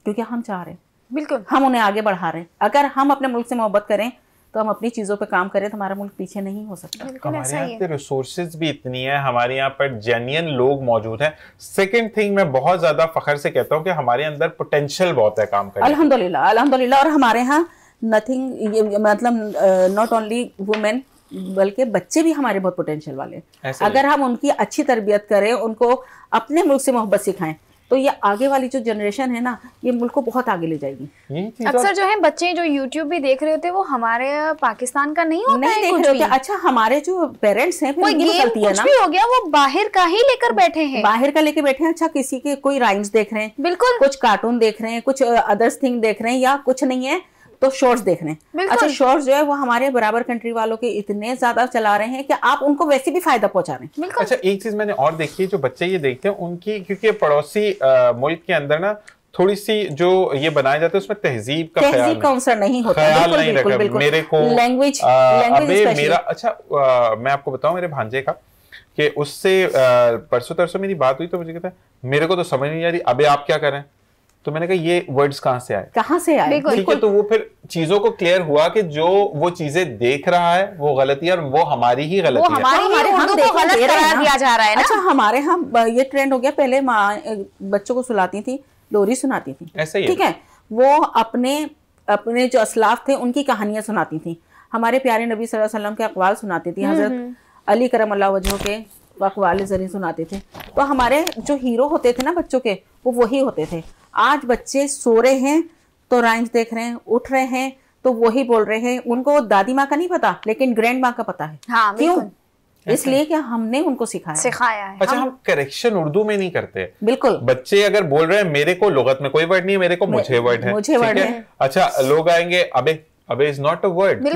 क्योंकि हम चाह रहे हैं, बिल्कुल हम उन्हें आगे बढ़ा रहे हैं। अगर हम अपने मुल्क से मोहब्बत करें तो हम अपनी चीजों पे काम करें तो हमारा मुल्क पीछे नहीं हो सकता। बिल्कुल हमारे ऐसा यहाँ ही है। पे रिसोर्सेज भी इतनी है, हमारे यहाँ पर जेन्युइन लोग मौजूद हैं। सेकंड थिंग, मैं बहुत ज्यादा फखर से कहता हूँ कि हमारे अंदर पोटेंशियल बहुत है काम करने की। अल्हम्दुलिल्लाह, अल्हम्दुलिल्लाह। और हमारे यहाँ नथिंग, मतलब नॉट ओनली वुमेन बल्कि बच्चे भी हमारे बहुत पोटेंशियल वाले हैं। अगर हम उनकी अच्छी तरबियत करें, उनको अपने मुल्क से मोहब्बत सिखाएं, तो ये आगे वाली जो जनरेशन है ना, ये मुल्क को बहुत आगे ले जाएगी। अक्सर जो है बच्चे जो यूट्यूब भी देख रहे होते हैं वो हमारे पाकिस्तान का नहीं होता है, देख कुछ रहे भी। होते। अच्छा, हमारे जो पेरेंट्स हैं, कोई गेम कुछ भी हो गया वो बाहर का ही लेकर बैठे हैं, बाहर का लेके बैठे हैं। अच्छा, किसी के कोई राइम्स देख रहे हैं, बिल्कुल कुछ कार्टून देख रहे हैं, कुछ अदर्स थिंग देख रहे हैं, या कुछ नहीं है तो शॉर्ट्स देख रहे हैं। अच्छा, शॉर्ट्स जो है वो हमारे बराबर कंट्री वालों के इतने ज्यादा चला रहे हैं कि आप उनको वैसे भी फायदा पहुंचा रहे हैं। अच्छा, एक चीज मैंने और देखी है, जो बच्चे ये देखते हैं उनकी, क्योंकि पड़ोसी मुल्क के अंदर ना थोड़ी सी जो ये बनाए जाते हैं उसमें तहजीब का कंसर्न नहीं होता, ख्याल नहीं रखा। मेरे को लैंग्वेज मेरा अच्छा मैं आपको बताऊं, मेरे भांजे का कि उससे परसों तरसों मेरी बात हुई तो मुझे कहता है मेरे को तो समझ नहीं आ रही, अबे आप क्या करें। तो मैंने कहा ये वर्ड्स कहाँ से आए, ठीक है। तो वो फिर चीजों को क्लियर हुआ कि जो वो चीजें देख रहा है वो गलती है और वो हमारी ही गलती है, हमारे हम गलत करार दिया जा रहा है ना। अच्छा, हमारे यहाँ ये ट्रेंड हो गया, पहले माँ बच्चों को सुलाती थी, लोरी सुनाती थी, ऐसे ही ठीक है। वो अपने जो असलाफ थे उनकी कहानियां सुनाती थी, हमारे प्यारे नबी सल्लल्लाहु अलैहि वसल्लम के अक़वाल सुनाती थी, हजरत अली करमल्लाहु वजहू के अक़वाल ज़री सुनाते थे। तो हमारे जो हीरो होते थे ना बच्चों के, वो वही होते थे। आज बच्चे सो रहे हैं तो राइम्स देख रहे हैं, उठ रहे हैं तो वही बोल रहे हैं। उनको दादी माँ का नहीं पता, लेकिन ग्रैंड माँ का पता है। हाँ, क्यों? इसलिए कि हमने उनको सिखाया है। अच्छा, हम करेक्शन उर्दू में नहीं करते। बिल्कुल, बच्चे अगर बोल रहे हैं मेरे को लुगत में कोई वर्ड नहीं है, मेरे को मुझे वर्ड है, मुझे वर्ड है। अच्छा, लोग आएंगे अबे, अबे इज नॉट अ वर्ड,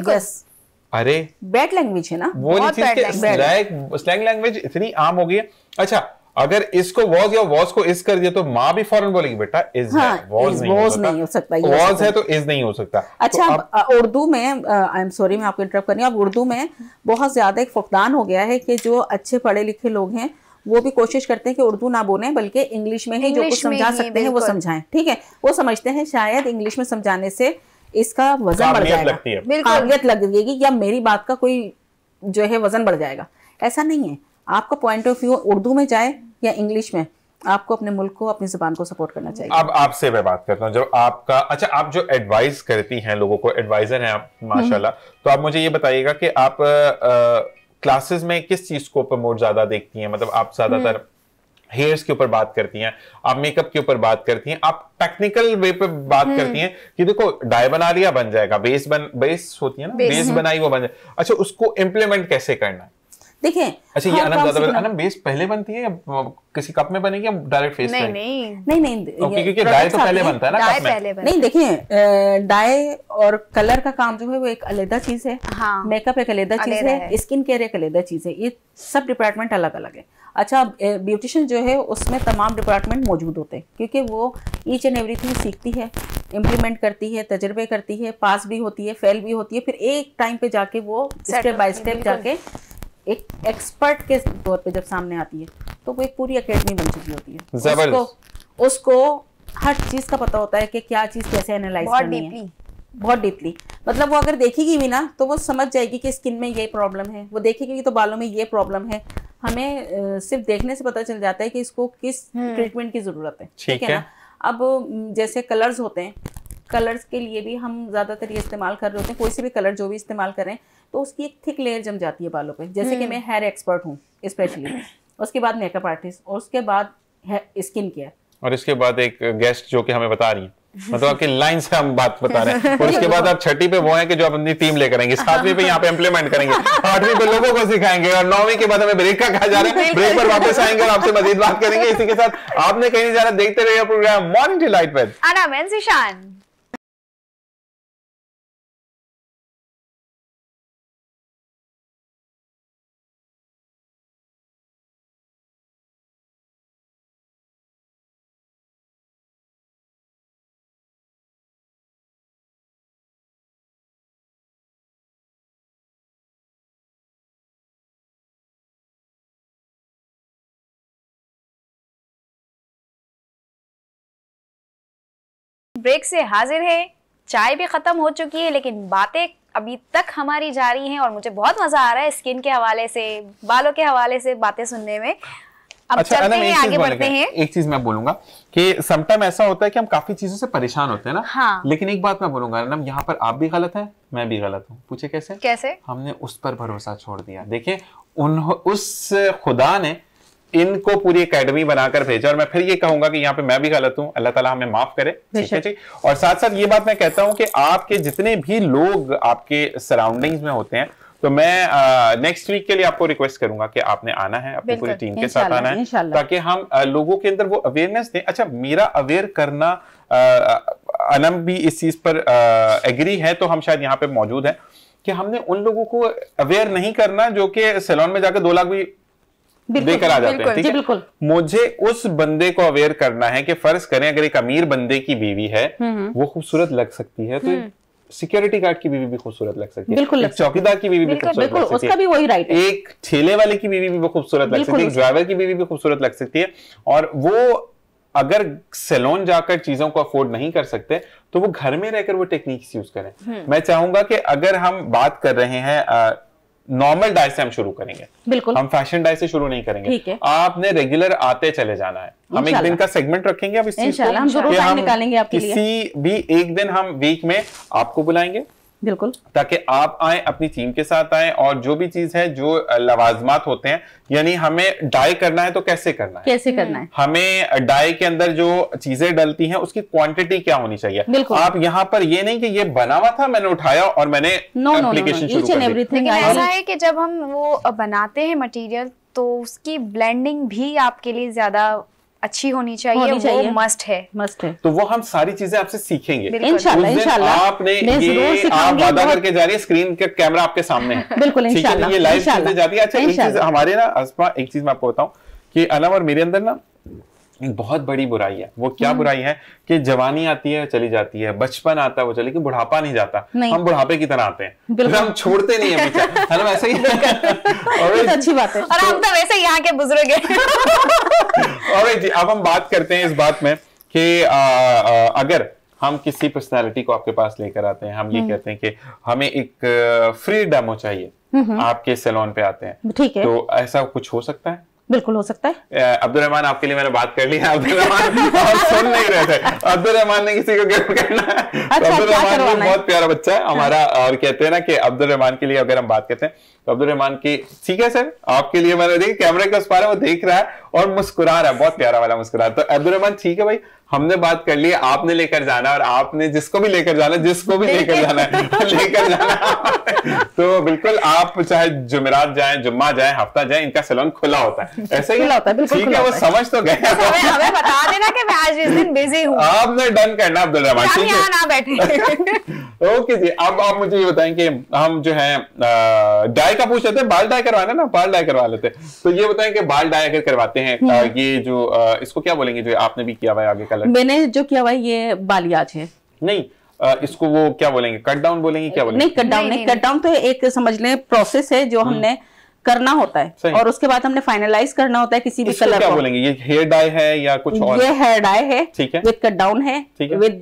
अरे बैड लैंग्वेज है ना, वो स्लैंग लैंग्वेज इतनी आम हो गई है। अच्छा, अगर इसको वॉज या वॉज को इस कर दिया तो माँ भी फौरन बोलेगी बेटा इज है, वॉज नहीं हो सकता, वॉज है तो इज नहीं हो सकता। अच्छा, तो उर्दू में, आई एम सॉरी मैं आपको इंटरप्ट कर रही हूँ, अब उर्दू में बहुत ज्यादा एक फुकदान हो गया है कि जो अच्छे पढ़े लिखे लोग हैं वो भी कोशिश करते हैं कि उर्दू ना बोलें, बल्कि इंग्लिश में ही जो कुछ समझा सकते हैं वो समझाएं, ठीक है। वो समझते हैं शायद इंग्लिश में समझाने से इसका वजन बढ़ जाएगा, काबिलियत लगेगी, या मेरी बात का कोई जो है वजन बढ़ जाएगा। ऐसा नहीं है। आपका पॉइंट ऑफ व्यू उर्दू में जाए या इंग्लिश में, आपको अपने मुल्क को, अपनी जुबान को सपोर्ट करना चाहिए। अब आपसे मैं बात करता हूँ, जब आपका, अच्छा, आप जो एडवाइस करती हैं लोगों को, एडवाइजर हैं आप माशाल्लाह, तो आप मुझे ये बताइएगा कि आप क्लासेस में किस चीज को प्रमोट ज्यादा देखती हैं? मतलब आप ज्यादातर हेयर्स के ऊपर बात करती हैं, आप मेकअप के ऊपर बात करती हैं, आप टेक्निकल वे पे बात करती हैं कि देखो डाई बना लिया बन जाएगा, बेस होती है ना, बेस बनाई वो बन जाए, अच्छा उसको इम्प्लीमेंट कैसे करना है? देखिए, अच्छा, ये अनम बेस पहले बनती है या किसी कप में बनेगी या डायरेक्ट फेस पे? नहीं, क्योंकि डाई तो पहले बनता है ना कप में। नहीं, देखिए, डाई और कलर का काम जो है वो एक अलग चीज है, मेकअप एक अलग चीज है, स्किन केयर एक अलग चीज है, ये सब डिपार्टमेंट अलग अलग है। अच्छा, ब्यूटिशियन जो है उसमें तमाम डिपार्टमेंट मौजूद होते हैं, क्योंकि वो ईच एंड एवरीथिंग सीखती है, इम्प्लीमेंट करती है, तजर्बे करती है, पास भी होती है, फेल भी होती है, फिर एक टाइम पे जाके वो स्टेप बाय स्टेप जाके एक एक्सपर्ट के तौर पे जब सामने आती है तो वो एक पूरी एकेडमी बन चुकी होती है। उसको हर चीज का पता होता है कि क्या चीज कैसे एनालाइज करनी है, बहुत डीपली। मतलब वो अगर देखेगी भी ना तो वो समझ जाएगी कि स्किन में ये प्रॉब्लम है, वो देखेगी तो बालों में ये प्रॉब्लम है। हमें सिर्फ देखने से पता चल जाता है कि इसको किस ट्रीटमेंट की जरूरत है, ठीक है ना। अब जैसे कलर्स होते हैं, कलर्स के लिए भी हम ज्यादातर ये इस्तेमाल कर रहे होते हैं, कोई से भी कलर जो भी इस्तेमाल करें तो उसकी एक थिक लेयर जम जाती है बालों पे। जैसे कि मैं हेयर एक्सपर्ट हूँ स्पेशली, उसके बाद मेकअप आर्टिस्ट, और उसके बाद स्किन केयर, और इसके बाद एक गेस्ट जो कि हमें बता रही है, मतलब आपकी लाइन से हम बात बता रहे हैं, और उसके बाद आप छठी पे वो है कि जो आप अपनी टीम लेकर आएंगे, 7वीं पे यहाँ पे इम्प्लीमेंट करेंगे, 8वीं पे लोगों को सिखाएंगे, और 9वीं के बाद हमें ब्रेक का कहा जा रहा है, ब्रेक पर वापस आएंगे और आपसे मजीद बात करेंगे। इसी के साथ आपने कहीं नहीं जाना, देखते रहिए programme morning delight with Anam and Zeeshan. Break से हाजिर है। चाय भी खत्म हो चुकी है लेकिन बातें अभी तक हमारी जारी हैं और मुझे बहुत मजा आ रहा है स्किन के हवाले से, बालों के हवाले से बातें सुनने में। अब अच्छा, चलते हैं, आगे बढ़ते हैं। एक चीज मैं बोलूंगा कि समटाइम ऐसा होता है कि हम काफी चीजों से परेशान होते हैं ना। हाँ। लेकिन एक बात मैं बोलूंगा ना, यहाँ पर आप भी गलत हैं, मैं भी गलत हूँ। पूछे कैसे? कैसे? हमने उस पर भरोसा छोड़ दिया। देखिए उस खुदा ने इनको पूरी एकेडमी बनाकर भेजा, और मैं फिर ये कहूंगा कि यहाँ पे मैं भी गलत हूँ, अल्लाह ताला हमें माफ करे, ठीक है जी। और साथ साथ ये बात मैं कहता हूँ कि आपके जितने भी लोग आपके सराउंडिंग्स में होते हैं, तो मैं नेक्स्ट वीक के लिए आपको रिक्वेस्ट करूंगा कि आपने आना है, अपनी पूरी टीम के साथ आना है, ताकि हम लोगों के अंदर वो अवेयरनेस दें। अच्छा, मेरा अवेयर करना, अनम भी इस चीज पर एग्री है, तो हम शायद यहाँ पे मौजूद हैं कि हमने उन लोगों को अवेयर नहीं करना जो कि सैलून में जाकर 2 लाख भी देकर आ जाते हैं, ठीक है? बिल्कुल। मुझे उस बंदे को अवेयर करना है कि फर्ज करें अगर एक अमीर बंदे की बीवी है, वो खूबसूरत लग सकती है, तो सिक्योरिटी गार्ड की बीवी भी खूबसूरत लग सकती है, एक चौकीदार की बीवी भी खूबसूरत लग सकती है, उसका भी वही राइट है, एक ठेले वाले की बीवी भी खूबसूरत लग सकती है, एक ड्राइवर की बीवी भी खूबसूरत लग सकती है। और वो अगर सैलून जाकर चीजों को अफोर्ड नहीं कर सकते तो वो घर में रहकर वो टेक्निक्स यूज करें। मैं चाहूंगा कि अगर हम बात कर रहे हैं नॉर्मल डाइट से हम शुरू करेंगे, बिल्कुल, हम फैशन डाइट से शुरू नहीं करेंगे, ठीक है? आपने रेगुलर आते चले जाना है। हम एक दिन का सेगमेंट रखेंगे अब इस चीज को, हम जरूर टाइम निकालेंगे आपके लिए। किसी भी एक दिन हम वीक में आपको बुलाएंगे, बिल्कुल, ताकि आप आए, अपनी टीम के साथ आए, और जो भी चीज है, जो लवाजमात होते हैं, यानी हमें डाई करना है तो कैसे करना है, कैसे करना है, हमें डाई के अंदर जो चीजें डलती हैं उसकी क्वांटिटी क्या होनी चाहिए। आप यहाँ पर ये नहीं कि ये बना हुआ था, मैंने उठाया और मैंने एप्लीकेशन शुरू कर दी। लेकिन ऐसा है कि जब हम वो बनाते हैं मटेरियल, तो उसकी ब्लेंडिंग भी आपके लिए ज्यादा अच्छी होनी चाहिए, वो मस्ट है। तो वो हम सारी चीजें आपसे सीखेंगे इंशाल्लाह। आपने ये आप वादा करके जा रही है, स्क्रीन का कैमरा आपके सामने है, बिल्कुल इंशाल्लाह, ये लाइव चलते जाती है। अच्छा, एक चीज हमारे ना अस्मा, एक चीज मैं आपको बताऊं कि अनम और मेरे अंदर ना एक बहुत बड़ी बुराई है। वो क्या बुराई है कि जवानी आती है चली जाती है, बचपन आता है वो चले, कि बुढ़ापा नहीं जाता, हम बुढ़ापे की तरह आते हैं, फिर हम छोड़ते नहीं है पीछे, है ना? वैसे ही और अच्छी बात है, और हम तो वैसे यहाँ के बुजुर्ग हैं। और जी, अब हम बात करते हैं इस बात में कि अगर हम किसी पर्सनालिटी को आपके पास लेकर आते हैं, हम ये कहते हैं कि हमें एक फ्री डेमो चाहिए, आपके सैलून पे आते हैं, ठीक है, तो ऐसा कुछ हो सकता है? बिल्कुल हो सकता है। अब्दुल रहमान, आपके लिए मैंने बात कर ली है। अब्दुल रहमान आप सुन नहीं रहे थे, अब्दुल रहमान ने किसी को गिफ्ट करना है। अच्छा, अब्दुल रहमान भी बहुत प्यारा बच्चा है हमारा, और कहते हैं ना कि अब्दुल रहमान के लिए अगर हम बात करते हैं तो अब्दुल रहमान की, ठीक है सर, आपके लिए मैंने देखिए कैमरे के उस पार है, वो देख रहा है और मुस्कुरा रहा है, बहुत प्यारा वाला मुस्कुरा। तो अब्दुल रहमान ठीक है भाई, हमने बात कर ली, आपने लेकर जाना, और आपने जिसको भी लेकर जाना, जिसको भी लेकर जाना है लेकर जाना। तो बिल्कुल आप चाहे जुमेरात जाएं, जुम्मा जाएं, हफ्ता जाएं, इनका सैलून खुला होता है, ऐसे ही होता है, ठीक है? वो समझ तो गए, हमें बता देना कि मैं आज इस दिन बिजी हूँ, आपने डन करना अब्दुल रहमान, ठीक है? ना बैठे। ओके जी, अब आप मुझे ये बताएं कि हम जो है डाई का पूछ लेते हैं, बाल डाई करवाना ना, बाल डाई करवा लेते हैं, तो ये बताएं कि बाल डाई अगर करवाते हैं, ये जो इसको क्या बोलेंगे जो आपने भी किया हुआ है आगे कलर? मैंने जो किया हुआ है ये बालियाज है। नहीं, इसको वो क्या बोलेंगे, कट डाउन बोलेंगे, क्या बोलेंगे? नहीं, कट डाउन नहीं, कट डाउन तो एक समझ लें प्रोसेस है जो हमने करना होता है, और उसके बाद हमने फाइनलाइज करना होता है किसी भी कलर को। क्या बोलेंगे, ये हेयर डाई है या कुछ और? ये हेयर डाई है, ठीक है, विद कट डाउन है, with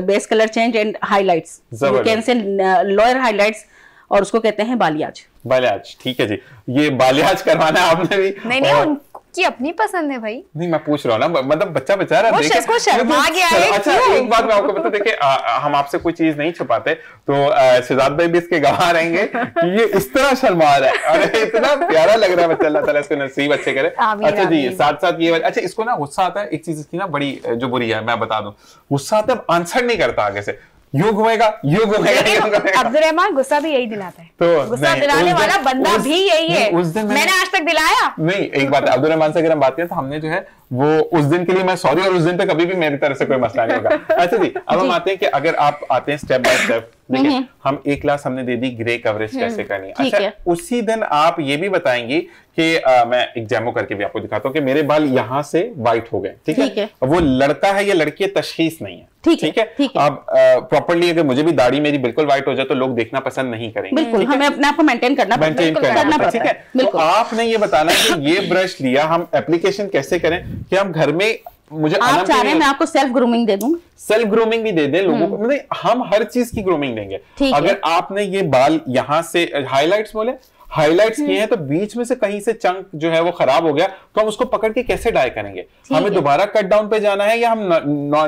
base colour change and highlights, you can say lower highlights, और उसको कहते हैं बालियाज। बालियाज, ठीक है जी, ये बालियाज करवाना है आपने भी? नहीं, की अपनी पसंद है भाई। नहीं, मैं पूछ रहा हूँ ना, मतलब बच्चा बेचारा इसको शर्मा गया है। अच्छा, एक बात मैं आपको बता, देखिए हम आपसे कोई चीज नहीं छुपाते, तो शहजाद भाई भी इसके गवाह रहेंगे कि ये इस तरह शर्मा रहा है, अरे इतना प्यारा लग रहा है बच्चा, अल्लाह ताला इसको नसीब अच्छे करे। अच्छा जी, साथ साथ ये, अच्छा इसको ना गुस्सा आता है, एक चीज इसकी ना बड़ी जो बुरी है, मैं बता दूं, गुस्सा आता है, आंसर नहीं करता आगे से, यूं घूमेगा, यूं घूमेगा। अब्दुल रहमान गुस्सा भी यही दिलाता है, तो गुस्सा दिलाने वाला बंदा भी यही है। उस दिन मैंने आज तक दिलाया नहीं। एक बात, अब्दुल रहमान से अगर हम बात करें तो हमने जो है वो उस दिन के लिए मैं सॉरी, और उस दिन पे कभी भी मेरी तरफ से कोई मसला नहीं होगा। अच्छा जी, अब हम आते हैं कि अगर आप आते हैं स्टेप बाय स्टेप, देखिए हम एक क्लास हमने दे दी ग्रे कवरेज कैसे करनी है। अच्छा, उसी दिन आप ये भी बताएंगी कि मैं एक डेमो करके भी आपको दिखाता हूँ कि मेरे बाल यहाँ से व्हाइट हो गए, ठीक है? वो लड़का है या लड़की है, तशखीस नहीं है, ठीक है? अब प्रॉपर्ली अगर मुझे भी दाढ़ी मेरी बिल्कुल व्हाइट हो जाए तो लोग देखना पसंद नहीं करेंगे, बिल्कुल, हमें अपने आप को मेंटेन करना पड़ता है, ठीक है? तो आपने ये बताना है कि ये ब्रश लिया, हम एप्लीकेशन कैसे करें कि हम घर में मुझे आप चाह रहे हैं मैं आपको सेल्फ ग्रूमिंग दे दूं? सेल्फ ग्रूमिंग भी दे दें लोगों को, मतलब हम हर चीज की ग्रूमिंग देंगे। अगर आपने ये बाल यहाँ से हाईलाइट्स बोले, हाईलाइट्स किए हैं, तो बीच में से कहीं से चंक जो है वो खराब हो गया, तो हम उसको पकड़ के कैसे डाई करेंगे? हमें दोबारा कट डाउन पे जाना है या हम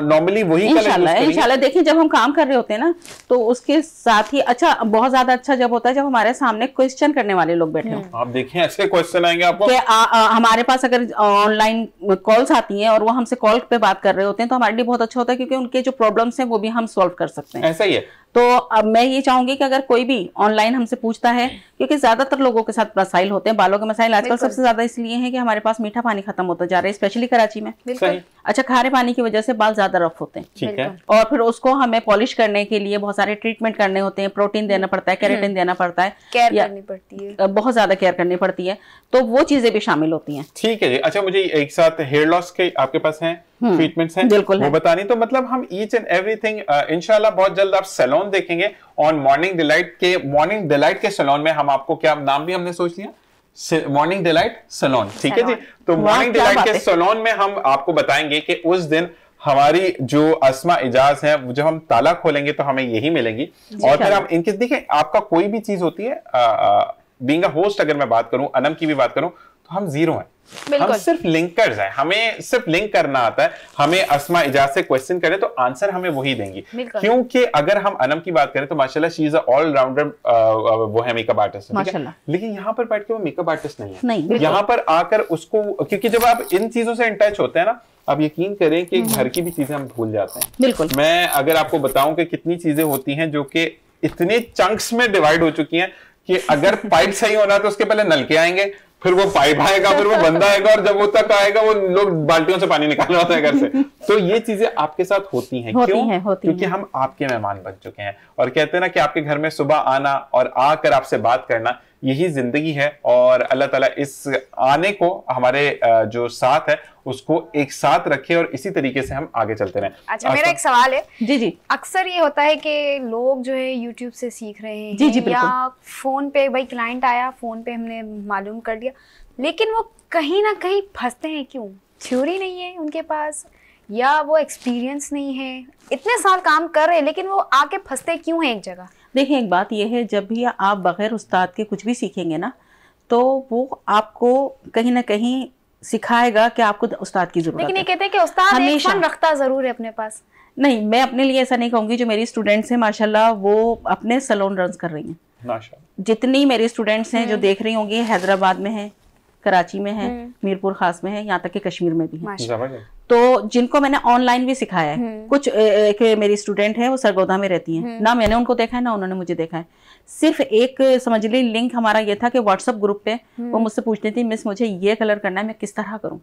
नॉर्मली वही इंशाल्लाह। देखिए जब हम काम कर रहे होते हैं ना, तो उसके साथ ही अच्छा, बहुत ज्यादा अच्छा जब होता है जब हमारे सामने क्वेश्चन करने वाले लोग बैठे हो। आप देखिए ऐसे क्वेश्चन आएंगे आपको हमारे पास अगर ऑनलाइन कॉल्स आती हैं और वो हमसे कॉल पे बात कर रहे होते हैं, तो हमारे लिए बहुत अच्छा होता है, क्योंकि उनके जो प्रॉब्लम्स हैं वो भी हम सॉल्व कर सकते हैं। ऐसा ही है। तो अब मैं ये चाहूंगी कि अगर कोई भी ऑनलाइन हमसे पूछता है, क्योंकि ज्यादातर लोगों के साथ मसाइल होते हैं, बालों के मसाइल आजकल सबसे ज्यादा इसलिए हैं कि हमारे पास मीठा पानी खत्म होता जा रहा है, स्पेशली कराची में। अच्छा, खारे पानी की वजह से बाल ज्यादा रफ होते हैं, ठीक है, और फिर उसको हमें पॉलिश करने के लिए बहुत सारे ट्रीटमेंट करने होते हैं, प्रोटीन देना पड़ता है, केराटिन देना पड़ता है, केयर करनी पड़ती है, बहुत ज्यादा केयर करनी पड़ती है, तो वो चीजें भी शामिल होती हैं। ठीक है जी। अच्छा, मुझे एक साथ हेयर लॉस के आपके पास हैं ट्रीटमेंट्स हैं, बिल्कुल वो बतानी, तो मतलब हम ईच एंड एवरीथिंग इंशाल्लाह बहुत जल्द आप सैलून देखेंगे ऑन मॉर्निंग डिलाइट के सैलून में। हम आपको क्या नाम भी हमने सोच लिया, मॉर्निंग डिलाइट सैलून, ठीक है जी। तो मॉर्निंग डिलाइट के सैलून में हम आपको बताएंगे कि उस दिन हमारी जो अस्मा इजाज है, जब हम ताला खोलेंगे तो हमें यही मिलेंगी। और फिर हम इनके देखिए, आपका कोई भी चीज होती है, बीइंग अ होस्ट अगर मैं बात करूं, अनम की भी बात करूं, तो हम जीरो हैं, हम सिर्फ लिंकर्स हैं, हमें सिर्फ लिंक करना आता है। हमें अस्मा इजाज से क्वेश्चन करें तो आंसर हमें वही देंगी, क्योंकि अगर हम अनम की बात करें तो माशाल्लाह she is a all rounder, वो है मेकअप आर्टिस्ट, लेकिन यहाँ पर बैठ के वो मेकअप आर्टिस्ट नहीं है। यहाँ पर आकर उसको, क्योंकि जब आप इन चीजों से इन टच होते हैं ना, आप यकीन करें कि घर की भी चीजें हम भूल जाते हैं। बिल्कुल, मैं अगर आपको बताऊं कि कितनी चीजें होती हैं जो कि इतने चंक्स में डिवाइड हो चुकी हैं कि अगर पाइप सही होना तो उसके पहले नलके आएंगे, फिर वो पाइप आएगा, फिर वो बंदा आएगा, और जब वो तक आएगा वो लोग बाल्टियों से पानी निकालना होता है घर से। तो ये चीजें आपके साथ होती हैं, क्योंकि हम आपके मेहमान बन चुके हैं, और कहते हैं ना कि आपके घर में सुबह आना और आकर आपसे बात करना, यही जिंदगी है। और अल्लाह ताला इस आने को हमारे जो साथ है उसको एक साथ रखे और इसी तरीके से हम आगे चलते रहें। अच्छा, मेरा एक सवाल है। जी। अक्सर ये होता है कि लोग जो है YouTube से सीख रहे हैं, जी, या फोन पे, भाई क्लाइंट आया, फोन पे हमने मालूम कर लिया, लेकिन वो कहीं ना कहीं फंसते हैं। क्यों? थ्योरी नहीं है उनके पास, या वो एक्सपीरियंस नहीं है, इतने साल काम कर रहे हैं लेकिन वो आके फंसते क्यों हैं एक जगह? देखिए, एक बात यह है, जब भी आप बगैर उस्ताद के कुछ भी सीखेंगे ना, तो वो आपको कहीं ना कहीं सिखाएगा कि आपको उस्ताद की जरूरत है। लेकिन ये कहते हैं कि उस्ताद एक फन रखता जरूर है अपने पास। नहीं, मैं अपने लिए ऐसा नहीं कहूंगी। जो मेरी स्टूडेंट्स हैं माशाल्लाह, वो अपने सैलून रन कर रही हैं माशाल्लाह। जितनी मेरी स्टूडेंट्स हैं जो देख रही होंगी, हैदराबाद में है, कराची में है, मीरपुर खास में है, यहाँ तक कि कश्मीर में भी है। तो जिनको मैंने ऑनलाइन भी सिखाया है, कुछ एक मेरी स्टूडेंट है, वो सरगोदा में रहती हैं, ना मैंने उनको देखा है ना उन्होंने मुझे देखा है। सिर्फ एक समझ ली लिंक हमारा ये था कि व्हाट्सएप ग्रुप पे वो मुझसे पूछती थी, मिस मुझे ये कलर करना है, मैं किस तरह करूं।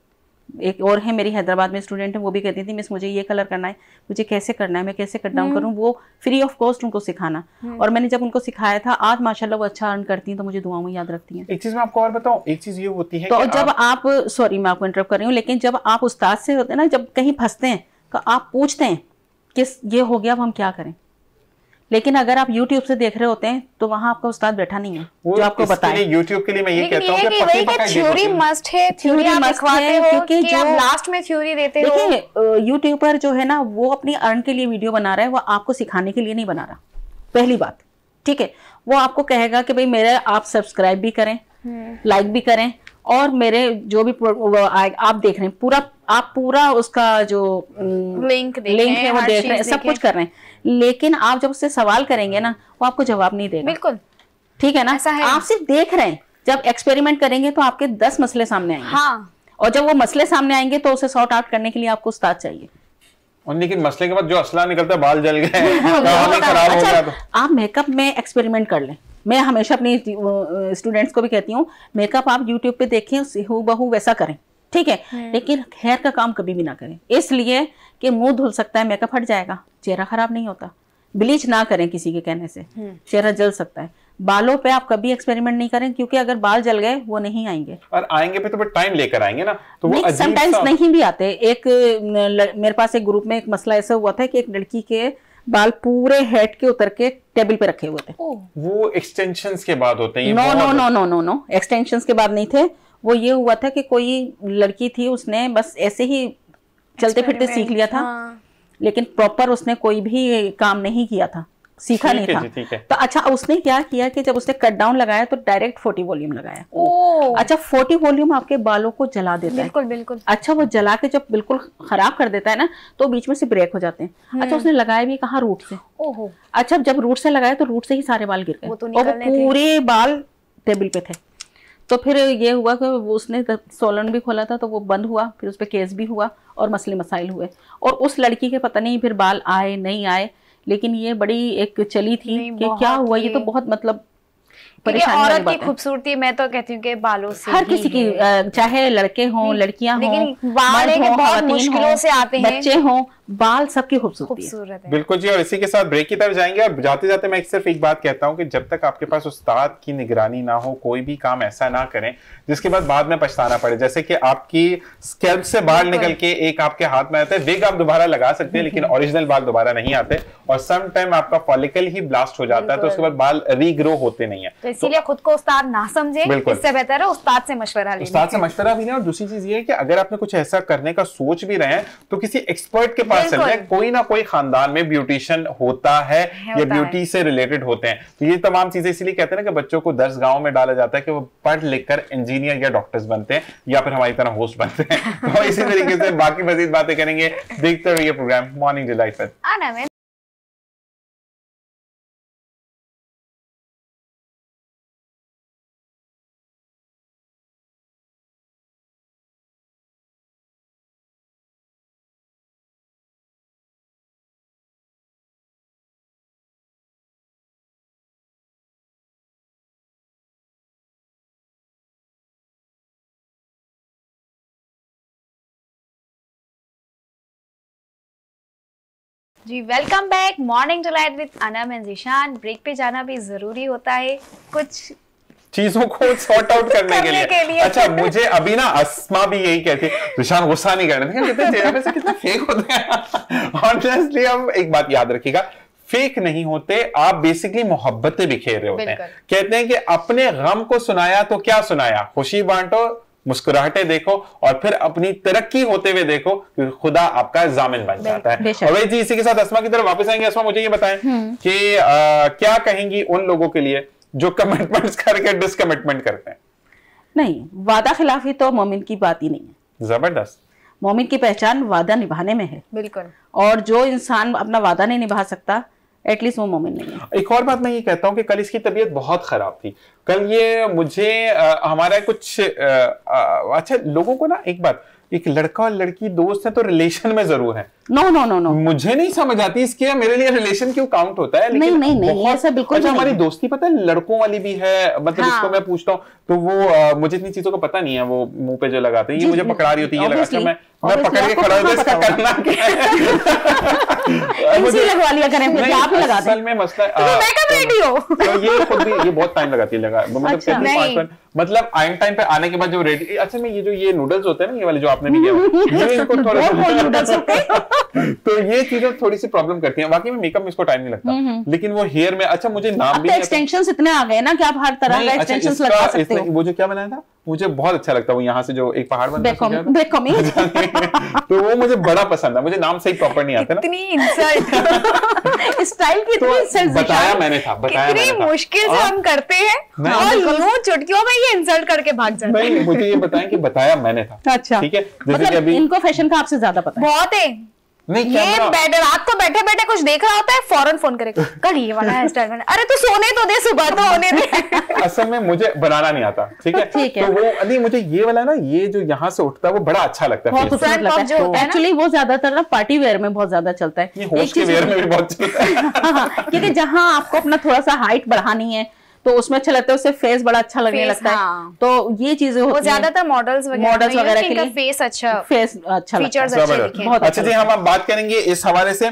एक और है मेरी हैदराबाद में स्टूडेंट है, वो भी कहती थी, मिस मुझे ये कलर करना है, मुझे कैसे करना है, मैं कैसे कट डाउन करूं। वो फ्री ऑफ कॉस्ट उनको सिखाना, और मैंने जब उनको सिखाया था, आज माशाल्लाह वो अच्छा अर्न करती हैं, तो मुझे दुआओं में याद रखती हैं। एक चीज मैं आपको और बताऊं, एक चीज ये होती है, तो जब आप सॉरी मैं आपको इंटरप्ट कर रही हूँ, लेकिन जब आप उस्ताद से होते हैं ना, जब कहीं फंसते हैं तो आप पूछते हैं कि ये हो गया, अब हम क्या करें। लेकिन अगर आप YouTube से देख रहे होते हैं तो वहां आपका उस्ताद बैठा नहीं है जो आपको बताए। YouTube के लिए मैं ये कहता हूं कि थ्योरी मस्ट है, थ्योरी आप सिखाते हो, क्योंकि जो लास्ट में थ्योरी देते हो। देखिए, यूट्यूबर जो है ना, वो अपनी अर्न के लिए वीडियो बना रहा है, वो आपको सिखाने के लिए नहीं बना रहा, पहली बात, ठीक है। वो आपको कहेगा कि भाई मेरे आप सब्सक्राइब भी करें, लाइक भी करें, और मेरे जो भी आप देख रहे हैं पूरा, आप पूरा उसका जो लिंक है वो देख रहे हैं, सब कुछ कर रहे हैं, लेकिन आप जब उससे सवाल करेंगे ना, वो आपको जवाब नहीं देगा। बिल्कुल ठीक है ना, आप सिर्फ देख रहे हैं। जब एक्सपेरिमेंट करेंगे तो आपके 10 मसले सामने आएंगे। हाँ। और जब वो मसले सामने आएंगे तो उसे सॉर्ट आउट करने के लिए आपको उस्ताद चाहिए। और लेकिन मसले के बाद जो असला निकलता है, बाल जल गए, खराब हो गया, तो आप मेकअप में एक्सपेरिमेंट कर लें। मैं हमेशा अपनी स्टूडेंट्स को भी कहती हूँ, मेकअप आप यूट्यूब पे देखें, हूबहू वैसा करें, ठीक है, लेकिन हेयर का काम कभी भी ना करें, इसलिए कि मुंह धुल सकता है, मेकअप हट जाएगा, चेहरा खराब नहीं होता। ब्लीच ना करें किसी के कहने से, चेहरा जल सकता है। बालों पे आप कभी एक्सपेरिमेंट नहीं करें, क्योंकि अगर बाल जल गए वो नहीं आएंगे, और आएंगे पे तो टाइम लेकर आएंगे ना, तो वो समटाइम्स नहीं भी आते। एक मेरे पास एक ग्रुप में एक मसला ऐसा हुआ था कि एक लड़की के बाल पूरे हेड के उतर के टेबल पे रखे हुए थे। वो एक्सटेंशंस के बाद होते हैं? नो, एक्सटेंशंस के बाद नहीं थे। वो ये हुआ था कि कोई लड़की थी, उसने बस ऐसे ही चलते फिरते सीख लिया था। लेकिन प्रॉपर उसने कोई भी काम नहीं किया था, सीखा नहीं था। तो अच्छा उसने क्या किया कि जब उसने कट डाउन लगाया तो डायरेक्ट 40 वॉल्यूम लगाया। अच्छा 40 वॉल्यूम आपके बालों को जला देता है। बिल्कुल बिल्कुल। अच्छा वो जला के जब बिल्कुल खराब कर देता है ना तो बीच में से ब्रेक हो जाते हैं। अच्छा उसने लगाया भी कहाँ, रूट से। ओहो। अच्छा जब रूट से लगाया तो रूट से ही सारे बाल गिर गए और वो पूरे बाल टेबल पे थे। तो फिर ये हुआ कि उसने सोलन भी खोला था तो वो बंद हुआ, फिर उस पर केस भी हुआ और मसले मसाइल हुए। और उस लड़की के पता नहीं फिर बाल आए नहीं आए, लेकिन ये बड़ी एक चली थी कि क्या हुआ, ये तो बहुत मतलब परेशानी वाली बात है। औरत की खूबसूरती मैं तो कहती हूँ कि बालों से हर किसी की, चाहे लड़के हों लड़कियां हों, बाल बहुत मुश्किलों से आते हैं, बच्चे हों, बाल सबकी खूबसूरती है। बिल्कुल जी। और इसी के साथ ब्रेक की तरफ जाएंगे और जाते जाते मैं सिर्फ एक बात कहता हूं कि जब तक आपके पास उस्ताद की निगरानी ना हो कोई भी काम ऐसा ना करें जिसके बाद में पछताना पड़े। जैसे कि आपकी स्कैल्प से बाल निकल के एक आपके हाथ में आता है, विग आप दोबारा लगा सकते हैं लेकिन ओरिजिनल बाल दोबारा नहीं आते, और सम टाइम आपका फॉलिकल ही ब्लास्ट हो जाता है तो उसके बाद बाल रीग्रो होते नहीं है। तो इसीलिए खुद को उस्ताद ना समझे, इससे बेहतर है उस्ताद से मशवरा लेना। उस्ताद से मशवरा भी लें। और दूसरी चीज ये है कि अगर आपने कुछ ऐसा करने का सोच भी रहे हैं तो किसी एक्सपर्ट के पास चले जाएं। कोई ना कोई खानदान में ब्यूटिशियन होता है या ब्यूटी से रिलेटेड होते हैं। तो ये तमाम चीजें इसीलिए कहते हैं ना कि बच्चों को दर्सगाहों में डाला जाता है कि वो पढ़ लिख कर इंजीनियर या डॉक्टर्स बनते हैं या फिर हमारी तरह होस्ट बनते हैं। तो इसी तरीके से बाकी मजीद बातें करेंगे। देखते रहिए प्रोग्राम मॉर्निंग डिलाइट पर। जी welcome back Morning delight with Anam and Zeeshan. Break पे जाना भी जरूरी होता है कुछ चीजों को सॉर्ट आउट करने के लिए। अच्छा मुझे अभी ना अस्मा भी यही कहती है, ज़ीशान गुस्सा नहीं करना, कितना फेक होते हैं। ऑनेस्टली हम एक बात याद रखिएगा, फेक नहीं होते आप, बेसिकली मोहब्बतें बिखेर रहे होते हैं। कहते हैं कि अपने गम को सुनाया तो क्या सुनाया, खुशी बांटो, मुस्कुराहटें देखो और फिर अपनी तरक्की होते हुए देखो कि खुदा आपका जामिन बन जाता है। और वही जी इसी के साथ अस्मा की तरफ वापस आएंगे। अस्मा मुझे ये बताएं कि क्या कहेंगी उन लोगों के लिए जो कमिटमेंट्स करके डिसकमिटमेंट करते हैं? नहीं, वादा खिलाफी तो मोमिन की बात ही नहीं है। जबरदस्त। मोमिन की पहचान वादा निभाने में है। बिल्कुल। और जो इंसान अपना वादा नहीं निभा सकता एटलीस्ट वो मोमिन नहीं है। एक और बात मैं ये कहता हूँ कि कल इसकी तबीयत बहुत खराब थी। कल ये मुझे हमारा कुछ अच्छा लोगों को ना एक बात, एक लड़का और लड़की दोस्त है तो रिलेशन में जरूर है। नो नो नो नो, मुझे नहीं समझ आती इसके मेरे लिए रिलेशन क्यों काउंट होता है। लेकिन नहीं ऐसा बिल्कुल अच्छा, हमारी दोस्ती पता है लड़कों वाली भी है, मतलब इसको मैं पूछता हूँ तो वो मुझे इतनी चीजों का पता नहीं है। वो मुंह पे जो लगाते हैं ये मुझे पकड़ा रही होती है, ये लगा मैं पकड़ के खड़ा होता इसका करना क्या है। मुझे लगवा लिया करें फिर आप ही लगा दें। असल में मसला तो ये खुद भी ये बहुत टाइम लगाती है, मतलब आइन टाइम पे आने के बाद जो रेडी। अच्छा में ये नूडल्स होते हैं ना, ये वाले जो आपने भी किया ये इनको थोड़ा तो ये चीजें थोड़ी सी प्रॉब्लम करती हैं। बाकी में मेकअप में इसको टाइम नहीं लगता, लेकिन वो हेयर में अच्छा मुझे नाम भी एक्सटेंशंस इतने आ गए ना कि आप हर तरह का एक्सटेंशंस लगा सकते हो। वो जो क्या बनाया था मुझे बहुत अच्छा लगता है, वो यहाँ से जो एक पहाड़ बनता है तो वो मुझे बड़ा पसंद है। मुझे नाम सही प्रॉपर नहीं आता ना, इतनी इंसल्ट स्टाइल की इतनी इंसल्ट बताया मैंने था, इतनी मुश्किल से हम करते हैं और यूं चुटकियों में ये इंसल्ट करके भाग जाते हैं। नहीं मुझे ये बताएं कि बताया मैंने था। अच्छा ठीक है, जैसे कि अभी इनको फैशन का आपसे ज्यादा पता है। बहुत है। नहीं ये रात को बैठे बैठे कुछ देख रहा होता है, फौरन फोन करेगा कल ये वाला हेयर स्टाइल बना, अरे तू सोने तो दे, सुबह तो होने दे। असल में मुझे बनाना नहीं आता, ठीक है तो वो नहीं मुझे ये वाला ना, ये जो यहाँ से उठता है वो बड़ा अच्छा लगता है, एक्चुअली वो ज्यादातर ना पार्टी वेयर में बहुत ज्यादा चलता है, होस्ट के वेयर में भी बहुत चलता है। क्योंकि जहाँ आपको अपना थोड़ा सा हाइट बढ़ानी है तो उसमें अच्छा लगता है, उससे फेस बड़ा अच्छा लगने लगता है। तो ये चीजें होती हैं ज्यादातर मॉडल्स वगैरह के लिए फेस अच्छा फीचर्स अच्छे। अच्छा जी, हम अब बात करेंगे इस हवाले से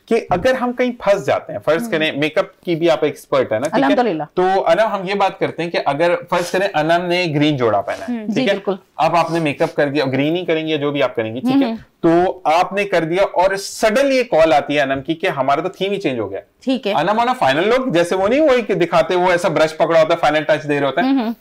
कि अगर हम कहीं फंस जाते हैं, फर्ज करें मेकअप की भी आप एक्सपर्ट है ना, ठीक है, तो अनम हम ये बात करते हैं कि अगर फर्ज करें अनम ने ग्रीन जोड़ा पहना है, ठीक है, अब आपने मेकअप कर दिया, ग्रीन ही करेंगे जो भी आप करेंगे, ठीक है, तो आपने कर दिया और सडनली ये कॉल आती है अनम की कि हमारा तो थीम ही चेंज हो गया, ठीक है, अनम वाला फाइनल लुक जैसे वो नहीं वही दिखाते, वो ऐसा ब्रश पकड़ा होता है, फाइनल टच दे रहे होते हैं,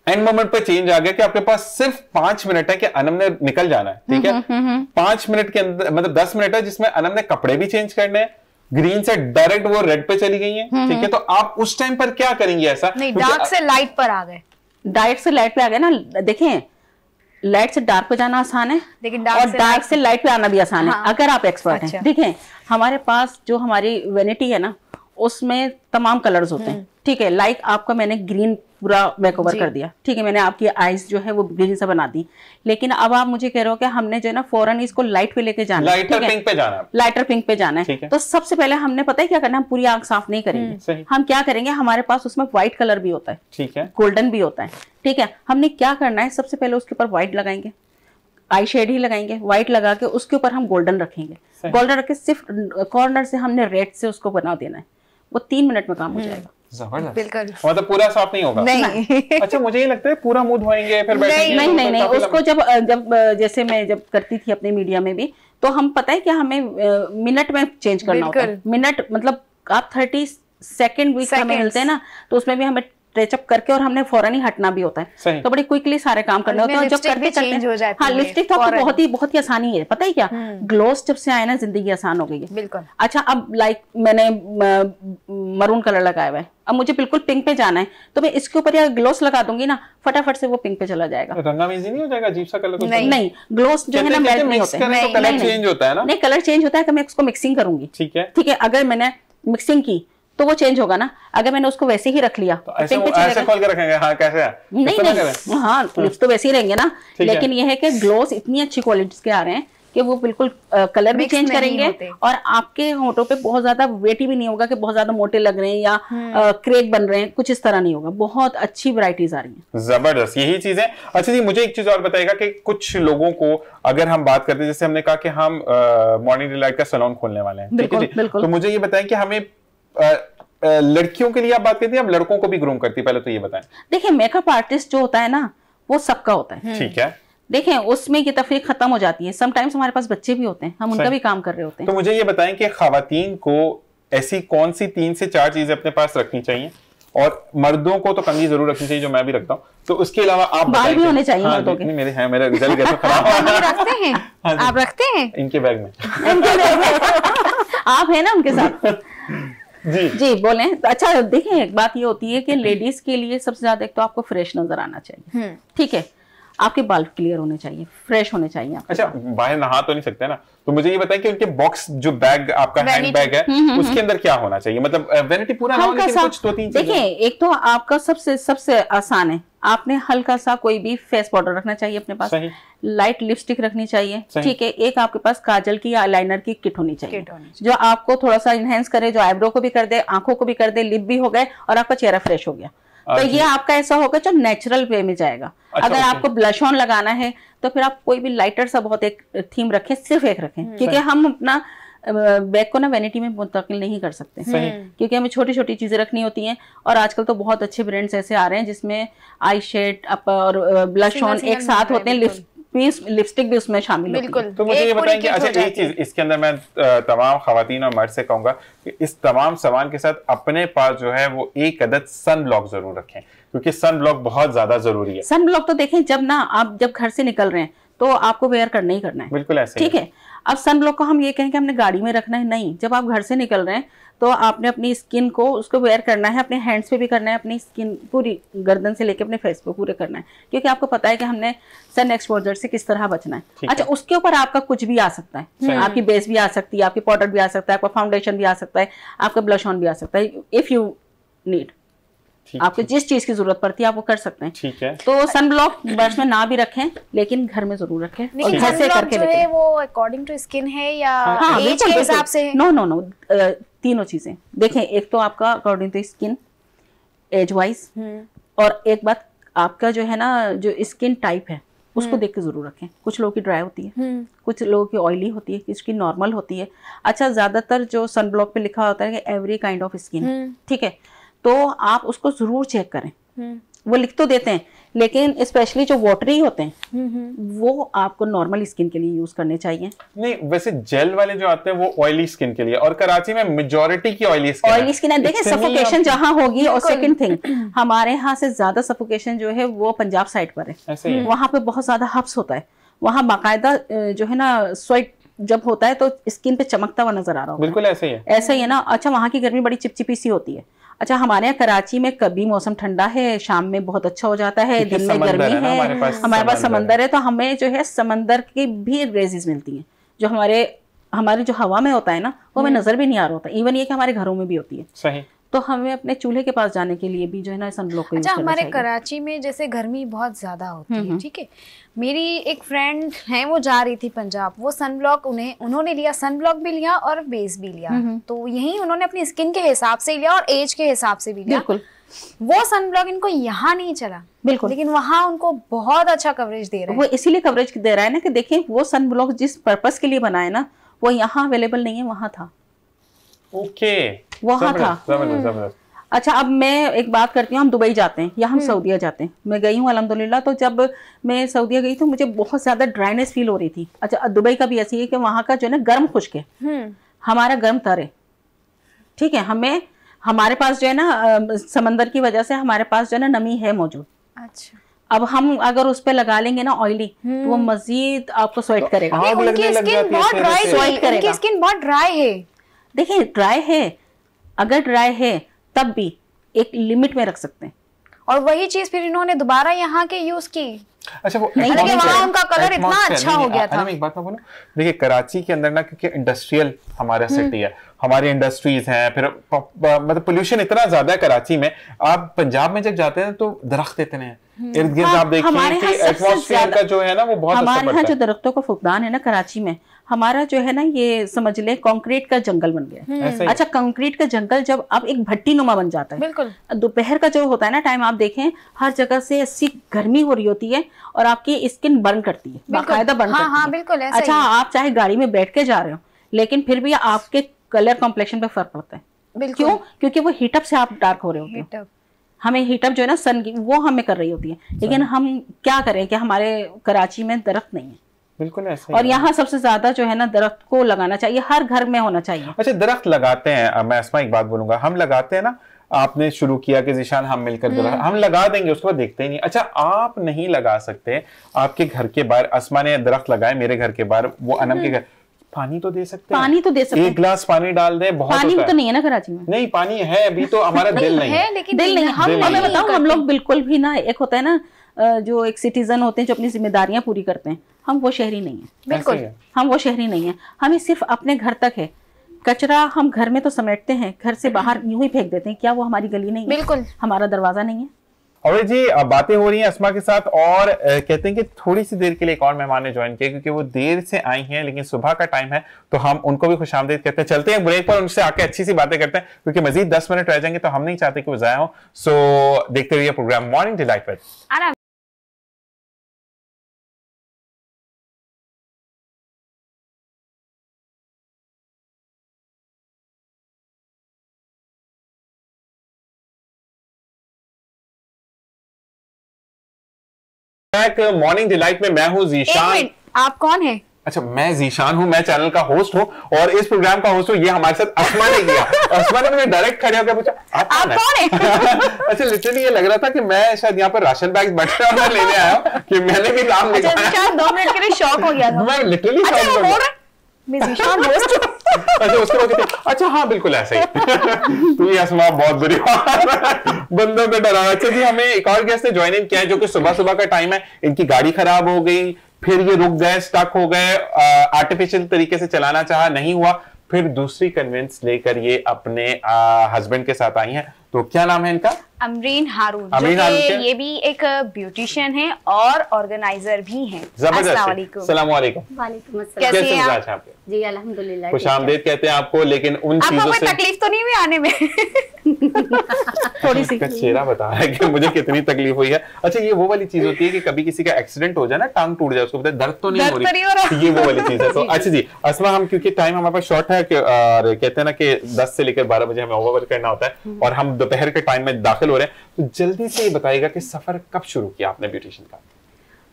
एंड मोमेंट पे चेंज आ गया कि आपके पास सिर्फ 5 मिनट है कि अनम ने निकल जाना है, ठीक है। 5 मिनट के अंदर मतलब 10 मिनट है जिसमें अनम ने कपड़े भी चेंज करने हैं, ग्रीन से डायरेक्ट वो रेड पे चली गई है, ठीक है। तो आप उस टाइम पर क्या करेंगे ऐसा? नहीं, डार्क से लाइट पर आ गए, डार्क से लाइट पे आ गए ना। देखें, लाइट से डार्क पे जाना आसान है, लेकिन डार्क से लाइट पे आना भी आसान है, अगर आप एक्सपर्ट अच्छा। हैं। देखें, हमारे पास जो हमारी वेनिटी है ना, उसमें तमाम कलर्स होते हैं, ठीक है। लाइक आपका मैंने ग्रीन पूरा मेकओवर कर दिया, ठीक है, मैंने आपकी आईज जो है वो ग्रीन से बना दी, लेकिन अब आप मुझे कह रहे हो कि हमने जो है ना फौरन इसको लाइट पे लेके जाना है, लाइटर पिंक पे जाना है, लाइटर पिंक पे जाना है। तो सबसे पहले हमने पता है क्या करना है, हम पूरी आंख साफ नहीं करेंगे, हम क्या करेंगे, हमारे पास उसमें व्हाइट कलर भी होता है, ठीक है, गोल्डन भी होता है, ठीक है। हमने क्या करना है, सबसे पहले उसके ऊपर व्हाइट लगाएंगे, आई शेड ही लगाएंगे, व्हाइट लगा के उसके ऊपर हम गोल्डन रखेंगे, गोल्डन रख के सिर्फ कॉर्नर से हमने रेड से उसको बना देना है, वो 3 मिनट में काम हो जाएगा। जबरदस्त। बिल्कुल। मतलब पूरा साफ नहीं होगा? नहीं। अच्छा, मुझे ये लगता है पूरा मुंह धोएंगे फिर बैठेंगे। नहीं, उसको जब जैसे मैं जब करती थी अपने मीडिया में भी, तो हम पता है कि हमें मिनट में चेंज करना होता है। मिनट मतलब आप 30 सेकंड भी हमें मिलते हैं ना, तो उसमें भी हमें टचअप करके और हमने फौरन ही हटना भी होता है, तो बड़ी क्विकली सारे काम करने होते हैं। जब करते करते हाँ, लिपस्टिक तो आपको बहुत ही आसानी है, पता है क्या, ग्लोस जब से आया ना जिंदगी आसान हो गई है। बिल्कुल। अच्छा, अब लाइक मैंने मरून कलर लगाया हुआ है, अब मुझे बिल्कुल पिंक पे जाना है, तो मैं इसके ऊपर या ग्लोस लगा दूंगी ना, फटाफट से वो पिंक पे चला जाएगा। रंगारेजी नहीं हो जाएगा, अजीब सा कलर? नहीं, ग्लोस जो है ना मेल्ट नहीं होते, कलर चेंज होता है ना? नहीं, कलर चेंज होता है कि मैं उसको मिक्सिंग करूंगी, ठीक है। अगर मैंने मिक्सिंग की तो वो चेंज होगा ना, अगर मैंने उसको वैसे ही रख लिया तो ऐसे खोल के रखेंगे, हाँ कैसे है? नहीं, हाँ लिप्स तो वैसे ही रहेंगे ना, लेकिन ये है कि ग्लोस इतनी अच्छी क्वालिटी के आ रहे हैं कि वो बिल्कुल कलर भी चेंज करेंगे और आपके होंठों पे बहुत ज्यादा वेटी भी नहीं होगा कि बहुत ज्यादा मोटे लग रहे हैं या क्रेक बन रहे हैं, कुछ इस तरह नहीं होगा। बहुत अच्छी वैरायटीज आ रही हैं। जबरदस्त, यही चीज है। अच्छा जी, मुझे एक चीज और बताइएगा कि कुछ लोगों को अगर हम बात करते हैं, जैसे हमने कहा कि हम मॉर्निंग डिलाइट का सैलून खोलने वाले हैं, ठीक है जी, तो मुझे ये बताएं कि हमें लड़कियों के लिए आप बात करती हैं, अब लड़कों को भी ग्रूम करती है, पहले तो ये बताएं। देखिए, मेकअप आर्टिस्ट जो होता है ना, वो सबका होता है, ठीक है। देखें, उसमें ये तफरीक खत्म हो जाती है। समटाइम्स हमारे पास बच्चे भी होते हैं, हम उनका भी काम कर रहे होते हैं। तो मुझे ये बताएं कि खवातीन को ऐसी कौन सी 3 से 4 चीजें अपने पास रखनी चाहिए, और मर्दों को तो कंघी जरूर रखनी चाहिए, जो मैं भी रखता हूँ, तो उसके अलावा आप बाल भी होने चाहिए मर्दों के। मेरे हैं, मेरे रिजल्ट कैसे खराब रखते हैं? आप रखते हैं? इनके बैग में। आप है ना उनके साथ? जी बोलें। अच्छा, देखें, एक बात ये होती है कि लेडीज के लिए सबसे ज्यादा एक तो आपको फ्रेश नजर आना चाहिए, ठीक है, आपके बाल क्लियर होने चाहिए, फ्रेश होने चाहिए। अच्छा, बाहर नहा तो नहीं सकते ना, तो मुझे ये बताएं कि उनके बॉक्स जो बैग आपका हैंड बैग है, उसके अंदर क्या होना चाहिए? मतलब वैनिटी पूरा ना हो, लेकिन कुछ 2-3 चीजें। देखिए, एक तो आपका सबसे आसान है, आपने हल्का सा कोई भी फेस पाउडर रखना चाहिए अपने पास, लाइट लिपस्टिक रखनी चाहिए, ठीक है। एक आपके पास काजल की या आईलाइनर की किट होनी चाहिए, जो आपको थोड़ा सा इनहेंस करे, जो आईब्रो को भी कर दे, आंखों को भी कर दे, लिप भी हो गए और आपका चेहरा फ्रेश हो गया। तो ये आपका ऐसा होगा जो नेचुरल वे में जाएगा। अगर आपको ब्लश ऑन लगाना है तो फिर आप कोई भी लाइटर सा बहुत एक थीम रखें, सिर्फ एक रखें, क्योंकि हम अपना बैग को ना वैनिटी में मुंतकिल नहीं कर सकते, क्योंकि हमें छोटी छोटी चीजें रखनी होती हैं। और आजकल तो बहुत अच्छे ब्रांड्स ऐसे आ रहे हैं जिसमें आई शेड और ब्लश ऑन एक साथ होते हैं, लिपस्टिक भी उसमें शामिल होती है। तो मुझे ये बताएं कि अच्छा, एक चीज इसके अंदर मैं तमाम खवातीन और मर्द से कहूंगा कि इस तमाम सामान के साथ अपने पास जो है वो एक अदद सन ब्लॉक जरूर रखें, क्योंकि सन ब्लॉक बहुत ज्यादा जरूरी है। सन ब्लॉक तो देखें, जब ना आप जब घर से निकल रहे हैं तो आपको वेयर करना ही करना है, बिल्कुल ऐसे, ठीक है। अब सन ब्लॉक को हम ये कहें कि हमने गाड़ी में रखना है, नहीं। जब आप घर से निकल रहे हैं तो आपने अपनी स्किन को उसको वेयर करना है, अपने हैंड्स पे भी करना है, अपनी स्किन पूरी गर्दन से लेके अपने फेस पे पूरे करना है, क्योंकि आपको पता है कि हमने सन एक्सपोजर से किस तरह बचना है। अच्छा, उसके ऊपर आपका कुछ भी आ सकता है, आपकी बेस भी आ सकती है, आपकी पाउडर भी आ सकता है, आपका फाउंडेशन भी आ सकता है, आपका ब्लश ऑन भी आ सकता है, इफ यू नीड। आपको जिस चीज की जरूरत पड़ती है आप वो कर सकते हैं, ठीक है। तो सन ब्लॉक बर्ड्स में ना भी रखें, लेकिन घर में जरूर रखें, और घर से करके रखें। वो अकॉर्डिंग टू स्किन है या एज के हिसाब से है? नो, तीनों चीजें देखें। एक तो आपका according to skin, age wise, और एक बात आपका जो है ना, जो स्किन टाइप है उसको देख के जरूर रखें। कुछ लोगों की ड्राई होती है, कुछ लोगों की ऑयली होती है, किसकी नॉर्मल होती है। अच्छा, ज्यादातर जो सन ब्लॉक पे लिखा होता है कि एवरी काइंड ऑफ स्किन, ठीक है, तो आप उसको जरूर चेक करें। वो लिख तो देते हैं, लेकिन स्पेशली जो वाटरी होते हैं वो आपको नॉर्मल स्किन के लिए यूज करने चाहिए। नहीं वैसे जेल वाले जो आते हैं वो ऑयली स्किन के लिए, और कराची में मेजॉरिटी की ऑयली स्किन है। देखिए सफोकेशन जहां होगी, और सेकंड थिंग हमारे यहाँ से ज्यादा सफोकेशन जो है वो पंजाब साइड पर है, वहां पे बहुत ज्यादा हब्स होता है, वहां बाकायदा जो है ना स्वेट जब होता है तो स्किन पे चमकता हुआ नजर आ रहा होता है। बिल्कुल ऐसे ही है, ऐसा ही है ना। अच्छा वहां की गर्मी बड़ी चिपचिपी सी होती है। अच्छा हमारे यहाँ कराची में कभी मौसम ठंडा है, शाम में बहुत अच्छा हो जाता है, दिन में गर्मी है, हमारे पास समंदर है, तो हमें जो है समंदर की भी रेजिस मिलती हैं जो हमारे जो हवा में होता है ना वो हमें नजर भी नहीं आ रहा होता। इवन ये कि हमारे घरों में भी होती है। सही। तो हमें अपने चूल्हे के पास जाने के लिए भी जो है ना सनब्लॉक को यूज करना हमारे चाहिए। कराची में जैसे गर्मी बहुत ज्यादा होती है, ठीक है, मेरी एक फ्रेंड है वो जा रही थी पंजाब, वो सनब्लॉक उन्होंने लिया, सनब्लॉक भी लिया और बेस भी लिया, तो यही उन्होंने अपनी स्किन के हिसाब से लिया और एज के हिसाब से भी लिया। बिल्कुल वो सनब्लॉक इनको यहाँ नहीं चला, बिल्कुल, लेकिन वहाँ उनको बहुत अच्छा कवरेज दे रहा है। वो इसीलिए कवरेज दे रहा है ना कि देखिए वो सनब्लॉक जिस पर्पस के लिए बना है ना वो यहाँ अवेलेबल नहीं है, वहाँ था। ओके, वहाँ था। अच्छा अब मैं एक बात करती हूँ, हम दुबई जाते हैं या हम सऊदीया जाते हैं, मैं गई हूँ अल्हम्दुलिल्लाह, तो जब मैं सऊदीया गई तो मुझे बहुत ज्यादा ड्राइनेस फील हो रही थी। अच्छा दुबई का भी ऐसी है कि वहाँ का जो है ना गर्म खुश्क है, हमारा गर्म तर है, ठीक है, हमारे पास जो है ना समंदर की वजह से हमारे पास जो है ना नमी है मौजूद। अच्छा अब हम अगर उस पे लगा लेंगे ना ऑयली तो वो मजीद आपको स्वेट करेगा। उनकी स्किन बहुत ड्राई है, उनकी स्किन बहुत ड्राई है। देखिए ड्राई है, अगर ड्राई है तब भी एक लिमिट में रख सकते हैं, और वही चीज फिर इन्होंने दोबारा यहाँ के यूज की। अच्छा वो वहाँ उनका कलर इतना अच्छा हो गया था। एक बात मैं बोलूं, देखिए कराची के अंदर ना क्योंकि इंडस्ट्रियल हमारा सिटी है, हमारी इंडस्ट्रीज हैं, फिर मतलब पोल्यूशन इतना ज्यादा है कराची में। आप पंजाब में जब जाते हैं तो दरख्त इतने हैं इर्द गिर्द, आप देखिए कि एटमॉस्फेयर का जो है ना वो बहुत अच्छा हमारे यहाँ जो दरख्तों का फुकदान है ना कराची में, हमारा जो है ना ये समझ ले कंक्रीट का जंगल बन गया। अच्छा कंक्रीट का जंगल जब अब एक भट्टी नुमा बन जाता है, बिल्कुल दोपहर का जो होता है ना टाइम, आप देखें हर जगह से ऐसी गर्मी हो रही होती है और आपकी स्किन बर्न करती है, बाकायदा बर्न करती है। बिल्कुल ऐसा अच्छा आप चाहे गाड़ी में बैठ के जा रहे हो लेकिन फिर भी आपके कलर कॉम्प्लेक्शन पे फर्क पड़ता है। क्यों? क्योंकि वो हीटअप से आप डार्क हो रहे होते हो। हमें हीटअप जो है ना सन की वो हमें कर रही होती है, लेकिन हम क्या करें कि हमारे कराची में दरख्त नहीं है। बिल्कुल ऐसे। और यहाँ सबसे ज्यादा जो है ना दरख्त को लगाना चाहिए, हर घर में होना चाहिए। अच्छा दरख्त लगाते हैं, मैं अस्मा एक बात बोलूंगा, हम लगाते हैं ना, आपने शुरू किया कि ज़ीशान हम मिलकर हम लगा देंगे, उसको देखते ही नहीं। अच्छा आप नहीं लगा सकते, आपके घर के बाहर अस्मा ने दरख्त लगाए, मेरे घर के बाहर, वो अनम के घर, पानी तो दे सकते हैं, पानी तो दे सकते हैं, एक गिलास पानी डाल दे, बहुत पानी तो नहीं है ना कराची में। नहीं पानी है अभी तो, हमारा दिल नहीं है, लेकिन दिल नहीं। हमें बताओ, हम लोग बिल्कुल भी ना, एक होता है ना जो एक सिटीजन होते हैं जो अपनी जिम्मेदारियां पूरी करते हैं, हम वो शहरी नहीं है। बिल्कुल हम वो शहरी नहीं है, हमें सिर्फ अपने घर तक है। कचरा हम घर में तो समेटते हैं, घर से बाहर यूं ही फेंक देते हैं, क्या वो हमारी गली नहीं है? बिल्कुल हमारा दरवाजा नहीं है। और जी बातें हो रही हैं अस्मा के साथ, और कहते हैं कि थोड़ी सी देर के लिए एक और मेहमान ने ज्वाइन किया क्योंकि वो देर से आई हैं, लेकिन सुबह का टाइम है तो हम उनको भी खुशामदीद कहते हैं। चलते हैं ब्रेक पर, उनसे आके अच्छी सी बातें करते हैं क्योंकि मजीद 10 मिनट रह जाएंगे तो हम नहीं चाहते कि वो जाया हो। सो देखते रहिए programme morning delight with Anam. Morning delight में मैं हूं ज़ीशान। आप कौन है? अच्छा मैं ज़ीशान हूं, मैं चैनल का होस्ट हूं और इस प्रोग्राम का होस्ट हूं। ये हमारे साथ अस्मा ने किया। अस्मा ने मुझे डायरेक्ट खड़े होकर पूछा आप कौन है? अच्छा लिटरली ये लग रहा था कि मैं शायद यहाँ पर राशन बैग बैठा हुआ लेने आया हूं कि मैंने भी नाम लिखा। अच्छा 2 मिनट के लिए शॉक हो गया था मैं लिटरली। अच्छा उसके बाद अच्छा हाँ बिल्कुल ऐसा ही। तो ये अस्मा बहुत बुरी बंदों को डरा। अच्छा जी हमें एक और गेस्ट ने ज्वाइन इन किया है जो कि सुबह सुबह का टाइम है, इनकी गाड़ी खराब हो गई, फिर ये रुक गए, स्टक हो गए, आर्टिफिशियल तरीके से चलाना चाहा, नहीं हुआ, फिर दूसरी कन्वेंस लेकर ये अपने हस्बैंड के साथ आई हैं। तो क्या नाम है इनका? अमरीन हारून। ये भी एक ब्यूटिशियन है और ऑर्गेनाइजर भी हैं। अस्सलाम वालेकुम। कैसे हैं आप? जी अल्हम्दुलिल्लाह। खुशामदीद कहते हैं आपको, लेकिन उन चीजों से तकलीफ तो नहीं हुई आने में? थोड़ी सी चेहरा बता रहा है कि मुझे कितनी तकलीफ हुई है। अच्छा, ये वो वाली चीज होती है कि कभी किसी का एक्सीडेंट हो जाए ना, टांग टूट जाए, उसको पता है दर्द तो नहीं हो रही, ये वो वाली चीज है। तो अच्छा जी अस्मा, हम क्योंकि टाइम हमारे पास शॉर्ट है और कहते हैं ना कि 10 से लेकर 12 बजे हमें ओवर करना होता है और हम दोपहर के टाइम में दाखिल हो रहे हैं, तो जल्दी से ये बताइएगा कि सफर कब शुरू किया आपने ब्यूटिशियन का?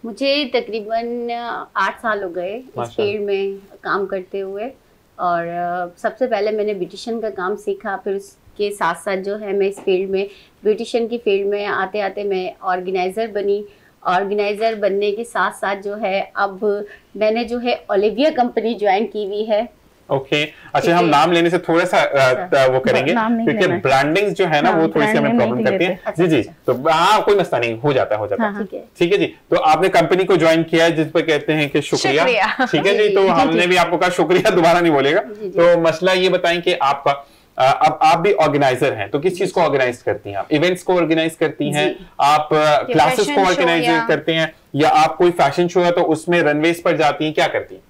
मुझे तकरीबन 8 साल हो गए इस फील्ड में काम करते हुए। और सबसे पहले मैंने ब्यूटिशियन का काम सीखा, फिर उसके साथ साथ जो है मैं इस फील्ड में, ब्यूटिशियन की फील्ड में आते आते मैं ऑर्गेनाइज़र बनी। ऑर्गेनाइज़र बनने के साथ साथ जो है अब मैंने जो है ओलिविया कंपनी ज्वाइन की हुई है। ओके अच्छा, हम नाम लेने से थोड़ा सा वो करेंगे क्योंकि ब्रांडिंग जो है ना वो थोड़ी सी हमें प्रॉब्लम करती है। जी जी, तो हाँ कोई मसला नहीं, हो जाता है। ठीक है जी, तो आपने कंपनी को ज्वाइन किया है जिस पर कहते हैं कि शुक्रिया। ठीक है जी, तो हमने भी आपको कहा शुक्रिया, दोबारा नहीं बोलेगा। तो मसला ये बताएं कि आपका अब आप भी ऑर्गेनाइजर हैं, तो किस चीज को ऑर्गेनाइज करती हैं आप? इवेंट्स को ऑर्गेनाइज करती हैं आप, क्लासेस को ऑर्गेनाइज करते हैं, या आप कोई फैशन शो है तो उसमें रनवेज पर जाती हैं, क्या करती हैं?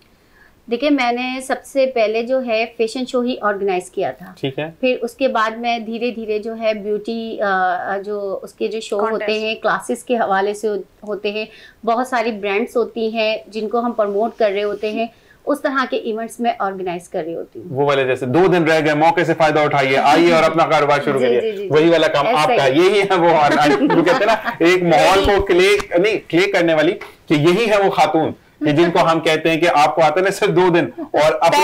देखिए, मैंने सबसे पहले जो है फैशन शो ही ऑर्गेनाइज किया था। ठीक है। फिर उसके बाद मैं धीरे धीरे जो है ब्यूटी जो उसके जो शो होते हैं क्लासेस के हवाले से होते हैं, बहुत सारी ब्रांड्स होती हैं जिनको हम प्रमोट कर रहे होते हैं, उस तरह के इवेंट्स में ऑर्गेनाइज कर रही होती हूँ। वो वाले जैसे 2 दिन रह गए, मौके से फायदा उठाइए, आइए और अपना कारोबार शुरू करिए, वही वाला काम आपका। यही है वो कहते हैं ना एक माहौल को क्ले करने वाली, कि यही है वो खातून कि जिनको हम कहते हैं कि आपको आते हैं सिर्फ 2 दिन और अपने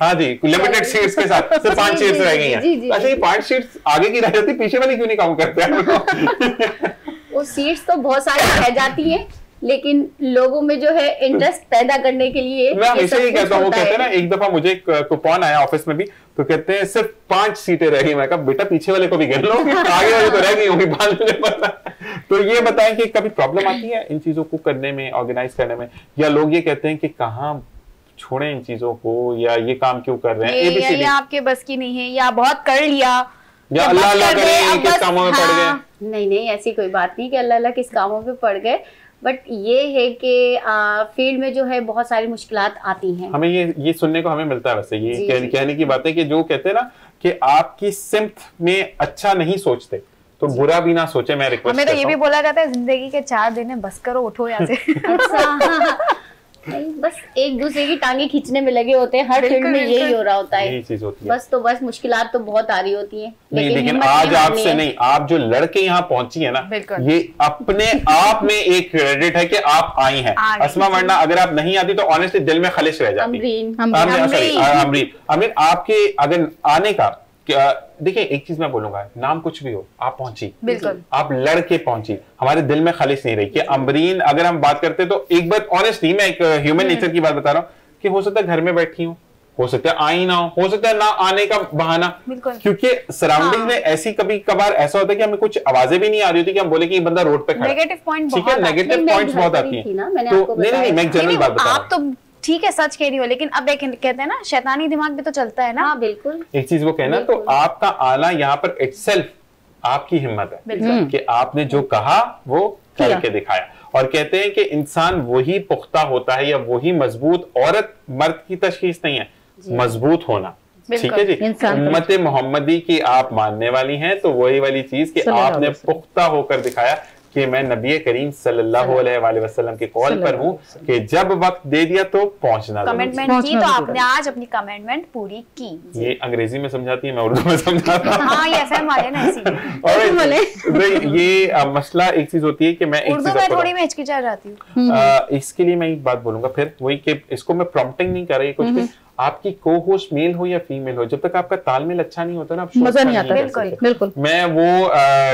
हाँ जी लिमिटेड सीट्स के साथ सिर्फ 5 सीट्स रह गई हैं। अच्छा, ये 5 सीट्स आगे की रह जाती, पीछे वाली क्यों नहीं काम करते हैं? वो सीट्स तो बहुत सारी रह जाती हैं, लेकिन लोगों में जो है इंटरेस्ट पैदा करने के लिए मैं हमेशा ही कहता हूँ, कहते हैं ना, एक दफा मुझे एक कूपन आया ऑफिस में भी, तो कहते हैं सिर्फ 5 सीटें रह गई। मैं कहा बेटा पीछे वाले को भी गिन लो, आगे वाले तो रह गई होंगी, बाद में पता। तो ये बताएं कि कभी प्रॉब्लम आती है इन चीजों को करने में, ऑर्गेनाइज करने में, या लोग ये कहते हैं कि कहाँ छोड़े इन चीजों को, या ये काम क्यों कर रहे हैं, ये आपके बस की नहीं है, या बहुत कर लिया, या अल्लाह अल्लाह करे किस कामों में पड़ गए? नहीं, ऐसी कोई बात नहीं कि अल्लाह अल्लाह किस कामों में पड़ गए, बट ये है कि फील्ड में जो है बहुत सारी मुश्किलात आती हैं। हमें ये सुनने को हमें मिलता है। वैसे ये कहने की बात है कि जो कहते हैं ना कि आपकी सिमत में अच्छा नहीं सोचते तो बुरा भी ना सोचे। मैं रिक्वेस्ट हमें तो ये भी बोला जाता है जिंदगी के 4 दिन है, बस करो, उठो यहाँ से। अच्छा, नहीं, बस एक दूसरे की टांगे खींचने में लगे होते हैं, हर फील्ड में यही हो रहा होता है, यही चीज होती है। बस मुश्किलात तो बहुत आ रही होती हैं, लेकिन आज आपसे नहीं, आप जो लड़के यहाँ पहुंची है ना, ये अपने आप में एक क्रेडिट है कि आप आई हैं। अस्मा, वरना अगर आप नहीं आती तो ऑनेस्टली दिल में खलिश रह जाती। अमरीन, आपके अगर आने का, देखिए एक चीज मैं बोलूंगा, नाम कुछ भी हो, आप पहुंची, बिल्कुल आप लड़के पहुंची, हमारे दिल में खालिश नहीं रही कि अमरीन। अगर हम बात करते तो एक बार ऑनेस्टली, मैं एक ह्यूमन नेचर की बात बता रहा हूँ कि हो सकता है घर में बैठी हूँ, हो सकता है आई ना हो सकता है ना आने का बहाना, क्योंकि सराउंडिंग में ऐसी कभी कभार ऐसा होता है कि हमें कुछ आवाजें भी नहीं आ रही होती कि हम बोले कि ये बंदा रोड पे खड़ा है। नेगेटिव पॉइंट ठीक है, नेगेटिव पॉइंट्स बहुत आती है। तो नहीं, मैं एक जनरल बात बता रहा हूँ। ठीक है, सच कह रही हो, लेकिन अब कहते हैं ना शैतानी दिमाग भी तो चलता है ना। हाँ, बिल्कुल। एक चीज वो कहना, तो आपका आना यहाँ पर इटसेल्फ आपकी हिम्मत है कि आपने जो कहा वो करके दिखाया। और कहते हैं कि इंसान वही पुख्ता होता है या वही मजबूत, औरत मर्द की तशखीस नहीं है, मजबूत होना। ठीक है जी, उम्मत मोहम्मदी की आप मानने वाली हैं, तो वही वाली चीज कि आपने पुख्ता होकर दिखाया कि मैं नबी करीम सल्लल्लाहु अलैहि वसल्लम के कॉल पर हूँ कि जब वक्त दे दिया तो पहुंचना। कमिटमेंट की, तो आपने आज अपनी कमिटमेंट पूरी की। ये अंग्रेजी में समझाती है, मैं उर्दू में समझाता हूँ। हाँ, ये एफएम वाले ना ऐसी। ये मसला एक चीज होती है कि मैं उर्दू में थोड़ी मैं हिचकिचा जाती हूँ। इसके लिए मैं एक बात बोलूंगा, फिर वही कि इसको मैं प्रॉम्प्टिंग नहीं कर रही कुछ भी, आपकी को होस्ट मेल हो या फीमेल हो, जब तक आपका तालमेल अच्छा नहीं होता ना, आप मजा नहीं आता। बिल्कुल। मैं वो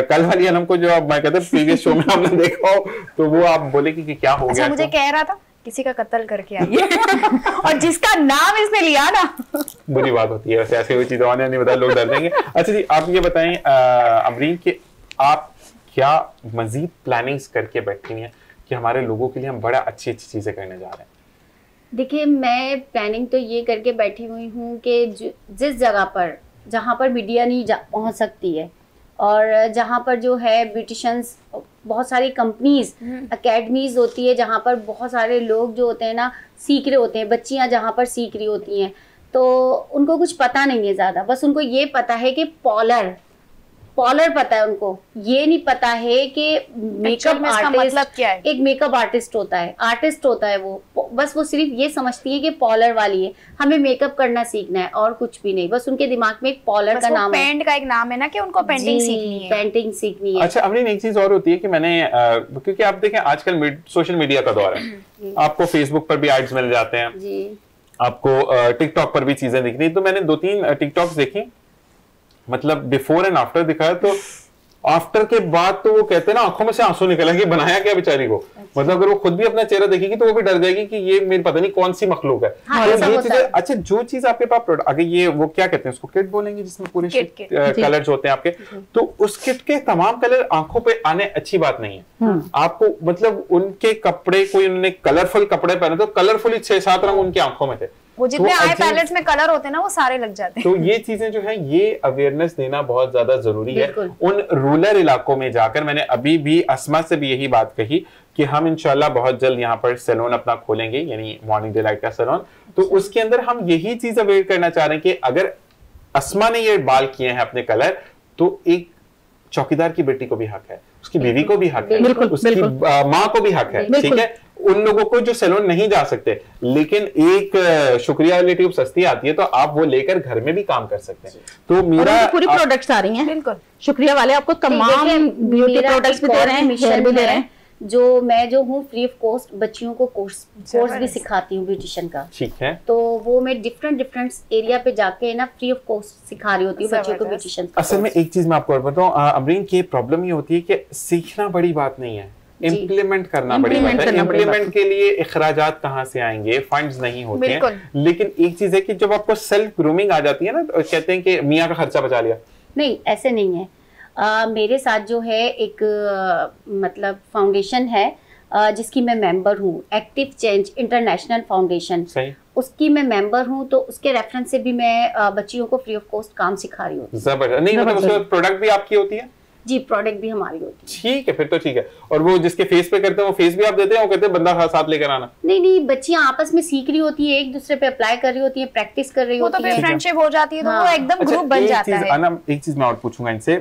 कल वाली अनम को जो मैं कहते प्रीवियस शो में आपने देखा हो, तो वो आप बोले कि क्या हो गया। मुझे कह रहा था किसी का कत्ल करके आई और जिसका नाम इसने लिया ना, बुरी बात होती है वैसे, ऐसे हुई चीजें नहीं बता, लोग डर देंगे। अच्छा जी, आप ये बताएं अमरीन कि आप क्या मजीद प्लानिंग्स करके बैठी हैं कि हमारे लोगों के लिए हम बड़ा अच्छी चीजें करने जा रहे हैं? देखिए, मैं प्लानिंग तो ये करके बैठी हुई हूँ कि जिस जगह पर जहाँ पर मीडिया नहीं पहुँच सकती है, और जहाँ पर जो है ब्यूटिशियंस, बहुत सारी कंपनीज, एकेडमीज होती है जहाँ पर बहुत सारे लोग जो होते हैं ना सीख रहे होते हैं, बच्चियाँ जहाँ पर सीख रही होती हैं, तो उनको कुछ पता नहीं है ज्यादा, बस उनको ये पता है कि पॉलर पता है उनको, ये नहीं पता है कि मेकअप आर्टिस्ट मतलब क्या है। एक मेकअप आर्टिस्ट होता है वो, बस वो सिर्फ ये समझती है कि पॉलर वाली है, हमें मेकअप करना सीखना है और कुछ भी नहीं, बस उनके दिमाग में एक पॉलर का नाम है, पेंट का एक नाम है ना कि उनको पेंटिंग सीखनी है। अच्छा अमरीन, एक चीज और होती है कि मैंने क्योंकि आप देखें आजकल सोशल मीडिया का दौर है, आपको फेसबुक पर भी एड्स मिल जाते हैं जी, आपको टिकटॉक पर भी चीजें दिख रही, तो मैंने 2-3 टिकटॉक्स देखी, मतलब बिफोर एंड आफ्टर दिखाया, तो आफ्टर के बाद तो वो कहते हैं ना आंखों में से आंसू निकल कि बनाया क्या बेचारी को। अच्छा। मतलब अगर वो खुद भी अपना चेहरा देखेगी तो वो भी डर जाएगी कि ये मेरी पता नहीं कौन सी मखलूक है। हाँ, तो ये चीजें अच्छा, जो चीज आपके पास प्रोडक्ट आगे, ये वो क्या कहते हैं उसको, किट बोलेंगे, जिसमें पूरे कलर्स होते हैं आपके, तो उस किट के तमाम कलर आंखों पे आने अच्छी बात नहीं है। आपको मतलब उनके कपड़े, कोई उन्होंने कलरफुल कपड़े पहने तो कलरफुल 6-7 रंग उनकी आंखों में थे, वो जितने आई पैलेट्स में कलर होते हैं ना वो सारे लग जाते हैं। तो ये चीजें जो है, ये अवेयरनेस देना बहुत ज्यादा जरूरी है उन रूरल इलाकों में जाकर। मैंने अभी भी अस्मा से भी यही बात कही कि हम इंशाल्लाह बहुत जल्द यहाँ पर सैलून अपना खोलेंगे, यानी मॉर्निंग डिलाइट का सैलून, तो उसके अंदर हम यही चीज अवेयर करना चाह रहे हैं कि अगर अस्मा ने ये बाल किए हैं अपने कलर, तो एक चौकीदार की बेटी को भी हक है, उसकी बीवी को भी हक है, उसकी माँ को भी हक है, ठीक है। उन लोगों को जो सैलून नहीं जा सकते, लेकिन एक शुक्रिया वाली ट्यूब सस्ती आती है तो आप वो लेकर घर में भी काम कर सकते हैं। तो मेरा पूरी प्रोडक्ट्स आ रही हैं, बिल्कुल शुक्रिया वाले आपको तमाम ब्यूटी प्रोडक्ट्स भी दे रहे हैं, हेयर भी दे रहे हैं। मैं हूँ फ्री ऑफ कॉस्ट बच्चियों को कोर्स भी सिखाती हूँ ब्यूटिशियन का, ठीक है। तो वो मैं डिफरेंट एरिया पे जाके ना फ्री ऑफ कॉस्ट सिखा रही होती हूँ बच्चों को ब्यूटिशियन। असल में एक चीज मैं आपको और बताऊँ अमरीन, की प्रॉब्लम ये होती है कि सीखना बड़ी बात नहीं है, इम्प्लीमेंट करना बड़ी बात है। इम्प्लीमेंट के लिए इखराजात कहाँ से आएंगे, फंड्स नहीं होते हैं। लेकिन एक चीज है कि जब आपको सेल्फ ग्रूमिंग आ जाती है ना, तो कहते हैं कि मियाँ का खर्चा बचा लिया। नहीं, ऐसे नहीं है। मेरे साथ जो है एक मतलब फाउंडेशन है जिसकी मैं मेंबर हूँ, एक्टिव चेंज इंटरनेशनल फाउंडेशन, उसकी मैं मेंबर हूँ, तो उसके रेफरेंस से भी मैं बच्चियों को फ्री ऑफ कॉस्ट काम सिखा रही हूँ। जबरदस्त। नहीं मतलब उसमें प्रोडक्ट भी आपकी होती है? जी, प्रोडक्ट भी हमारी होती है। ठीक है, फिर तो ठीक है। और वो जिसके फेस पे करते हैं वो फेस भी आप देते हैं, वो कहते हैं बंदा साथ लेकर आना? नहीं, बच्चियां आपस में सीख रही होती है, एक दूसरे पे अप्लाई कर रही होती है, प्रैक्टिस कर रही होती है, वो तो फ्रेंडशिप हो जाती है, तो वो एकदम ग्रुप बन जाता है। एक चीज मैं और पूछूंगा इनसे,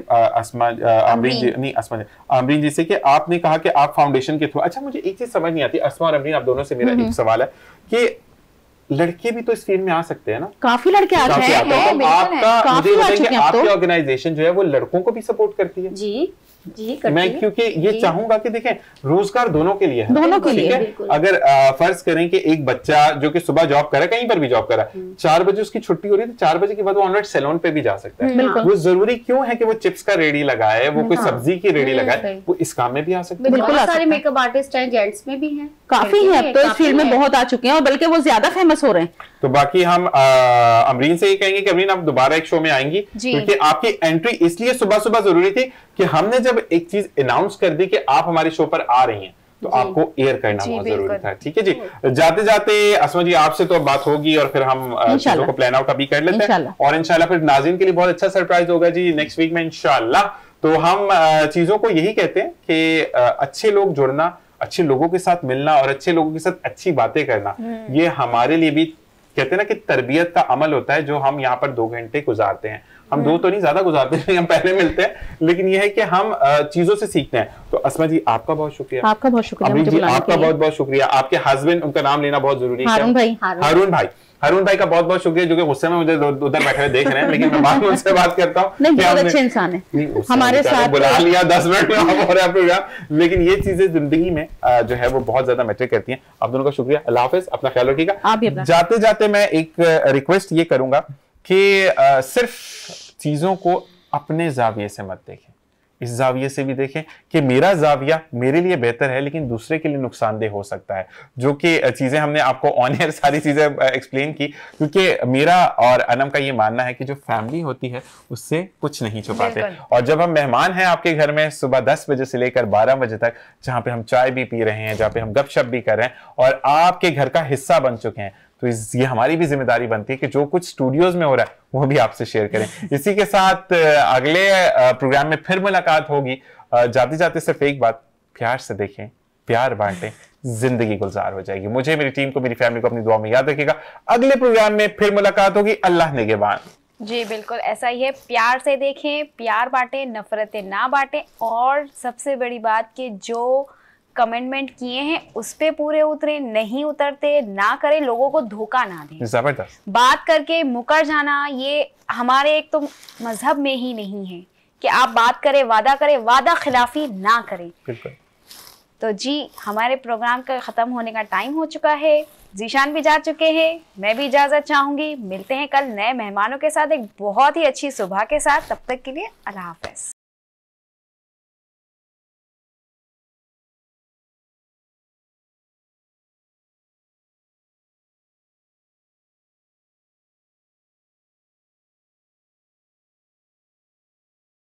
अमरीन जी से, कि आपने कहा कि आप फाउंडेशन के थ्रू, अच्छा मुझे एक चीज समझ नहीं आती, अस्मा और अमरीन आप दोनों से मेरा एक सवाल है कि लड़के भी तो इस फील्ड में आ सकते हैं ना? काफी लड़के आते हैं। तो आपका मुझे बताइए कि आपकी ऑर्गेनाइजेशन जो है वो लड़कों को भी सपोर्ट करती है? जी मैं क्योंकि ये चाहूंगा कि देखें रोजगार दोनों के लिए है, दोनों के लिए। अगर फर्ज करें कि एक बच्चा जो कि सुबह जॉब करे, कहीं पर भी जॉब करे, 4 बजे उसकी छुट्टी हो रही है, तो 4 बजे के बाद वो ऑनलाइन सैलून पे भी जा सकता है। वो जरूरी क्यों है कि वो चिप्स का रेडी लगाए, वो कोई सब्जी की रेडी लगाए, वो इस काम में भी आ सकता है। बिल्कुल सारे मेकअप आर्टिस्ट हैं, जेंट्स में भी हैं, काफी है, तो इस फील्ड में बहुत आ चुके हैं और बल्कि वो ज्यादा फेमस हो रहे हैं। तो बाकी हम अमरीन से ये कहेंगे कि अमरीन आप दोबारा एक शो में आएंगी, क्योंकि आपकी एंट्री इसलिए सुबह सुबह जरूरी थी कि हमने जब एक चीज अनाउंस कर दी कि आप हमारे शो पर आ रही हैं, तो आपको एयर करना बहुत जरूरी था। ठीक है जी, जाते जाते अस्मा जी आपसे तो बात होगी और फिर हम चीजों को प्लान आउट अभी कर लेते हैं, और इंशाल्लाह फिर नाज़रीन के लिए बहुत अच्छा सरप्राइज होगा जी नेक्स्ट वीक में इंशाल्लाह। तो हम चीजों को यही कहते हैं कि अच्छे लोग जुड़ना, अच्छे लोगों के साथ मिलना और अच्छे लोगों के साथ अच्छी बातें करना, ये हमारे लिए भी कहते हैं ना कि तरबियत का अमल होता है, जो हम यहाँ पर 2 घंटे गुजारते हैं। हम 2 तो नहीं ज्यादा गुजारते हैं, हम पहले मिलते हैं, लेकिन यह है कि हम चीजों से सीखते हैं। तो अस्मा जी आपका बहुत शुक्रिया। आपका बहुत शुक्रिया। अमरीन जी आपका बहुत बहुत शुक्रिया। आपके हस्बैंड, उनका नाम लेना बहुत जरूरी है, हारून भाई का बहुत बहुत शुक्रिया, जो कि गुस्से में मुझे उधर बैठे हुए देख रहे हैं, लेकिन मैं बाद में उनसे बात करता हूँ। नहीं, बहुत अच्छे इंसान है, हमारे साथ बुला लिया 10 मिनट में हो रहा प्रोग्राम, लेकिन ये चीजें जिंदगी में जो है वो बहुत ज्यादा मैटर करती हैं। आप दोनों का शुक्रिया, अल्लाह हाफिज, अपना ख्याल रखिएगा। जाते जाते मैं एक रिक्वेस्ट ये करूंगा कि सिर्फ चीजों को अपने जाविये से मत देखें, इस जाविये से भी देखें कि मेरा जाविया मेरे लिए बेहतर है लेकिन दूसरे के लिए नुकसानदेह हो सकता है। जो कि चीजें हमने आपको ऑन एयर सारी चीजें एक्सप्लेन की, क्योंकि मेरा और अनम का ये मानना है कि जो फैमिली होती है उससे कुछ नहीं छुपाते। और जब हम मेहमान हैं आपके घर में सुबह 10 बजे से लेकर 12 बजे तक, जहाँ पे हम चाय भी पी रहे हैं, जहाँ पे हम गपशप भी कर रहे हैं और आपके घर का हिस्सा बन चुके हैं, तो ये हमारी भी जिम्मेदारी बनती है कि जो कुछ स्टूडियोज में हो रहा है वो भी आपसे शेयर करें। इसी के साथ अगले प्रोग्राम में फिर मुलाकात होगी। जाते जाते सिर्फ एक बात, प्यार से देखें, प्यार बांटें, जिंदगी गुलजार हो जाएगी। मुझे, मेरी टीम को, मेरी फैमिली को अपनी दुआ में याद रखिएगा। अगले प्रोग्राम में फिर मुलाकात होगी। अल्लाह निगहबान। जी बिल्कुल ऐसा ही है, प्यार से देखें, प्यार बांटें, नफरतें ना बांटें, और सबसे बड़ी बात कि जो कमेंटमेंट किए हैं उस पे पूरे उतरे, नहीं उतरते ना करें, लोगों को धोखा ना दें। जबरदस्त। बात करके मुकर जाना ये हमारे एक तो मजहब में ही नहीं है कि आप बात करें, वादा खिलाफी ना करें। बिल्कुल। तो जी हमारे प्रोग्राम का ख़त्म होने का टाइम हो चुका है, जीशान भी जा चुके हैं, मैं भी इजाज़त चाहूँगी। मिलते हैं कल नए मेहमानों के साथ एक बहुत ही अच्छी सुबह के साथ। तब तक के लिए अल्लाह हाफ़िज़।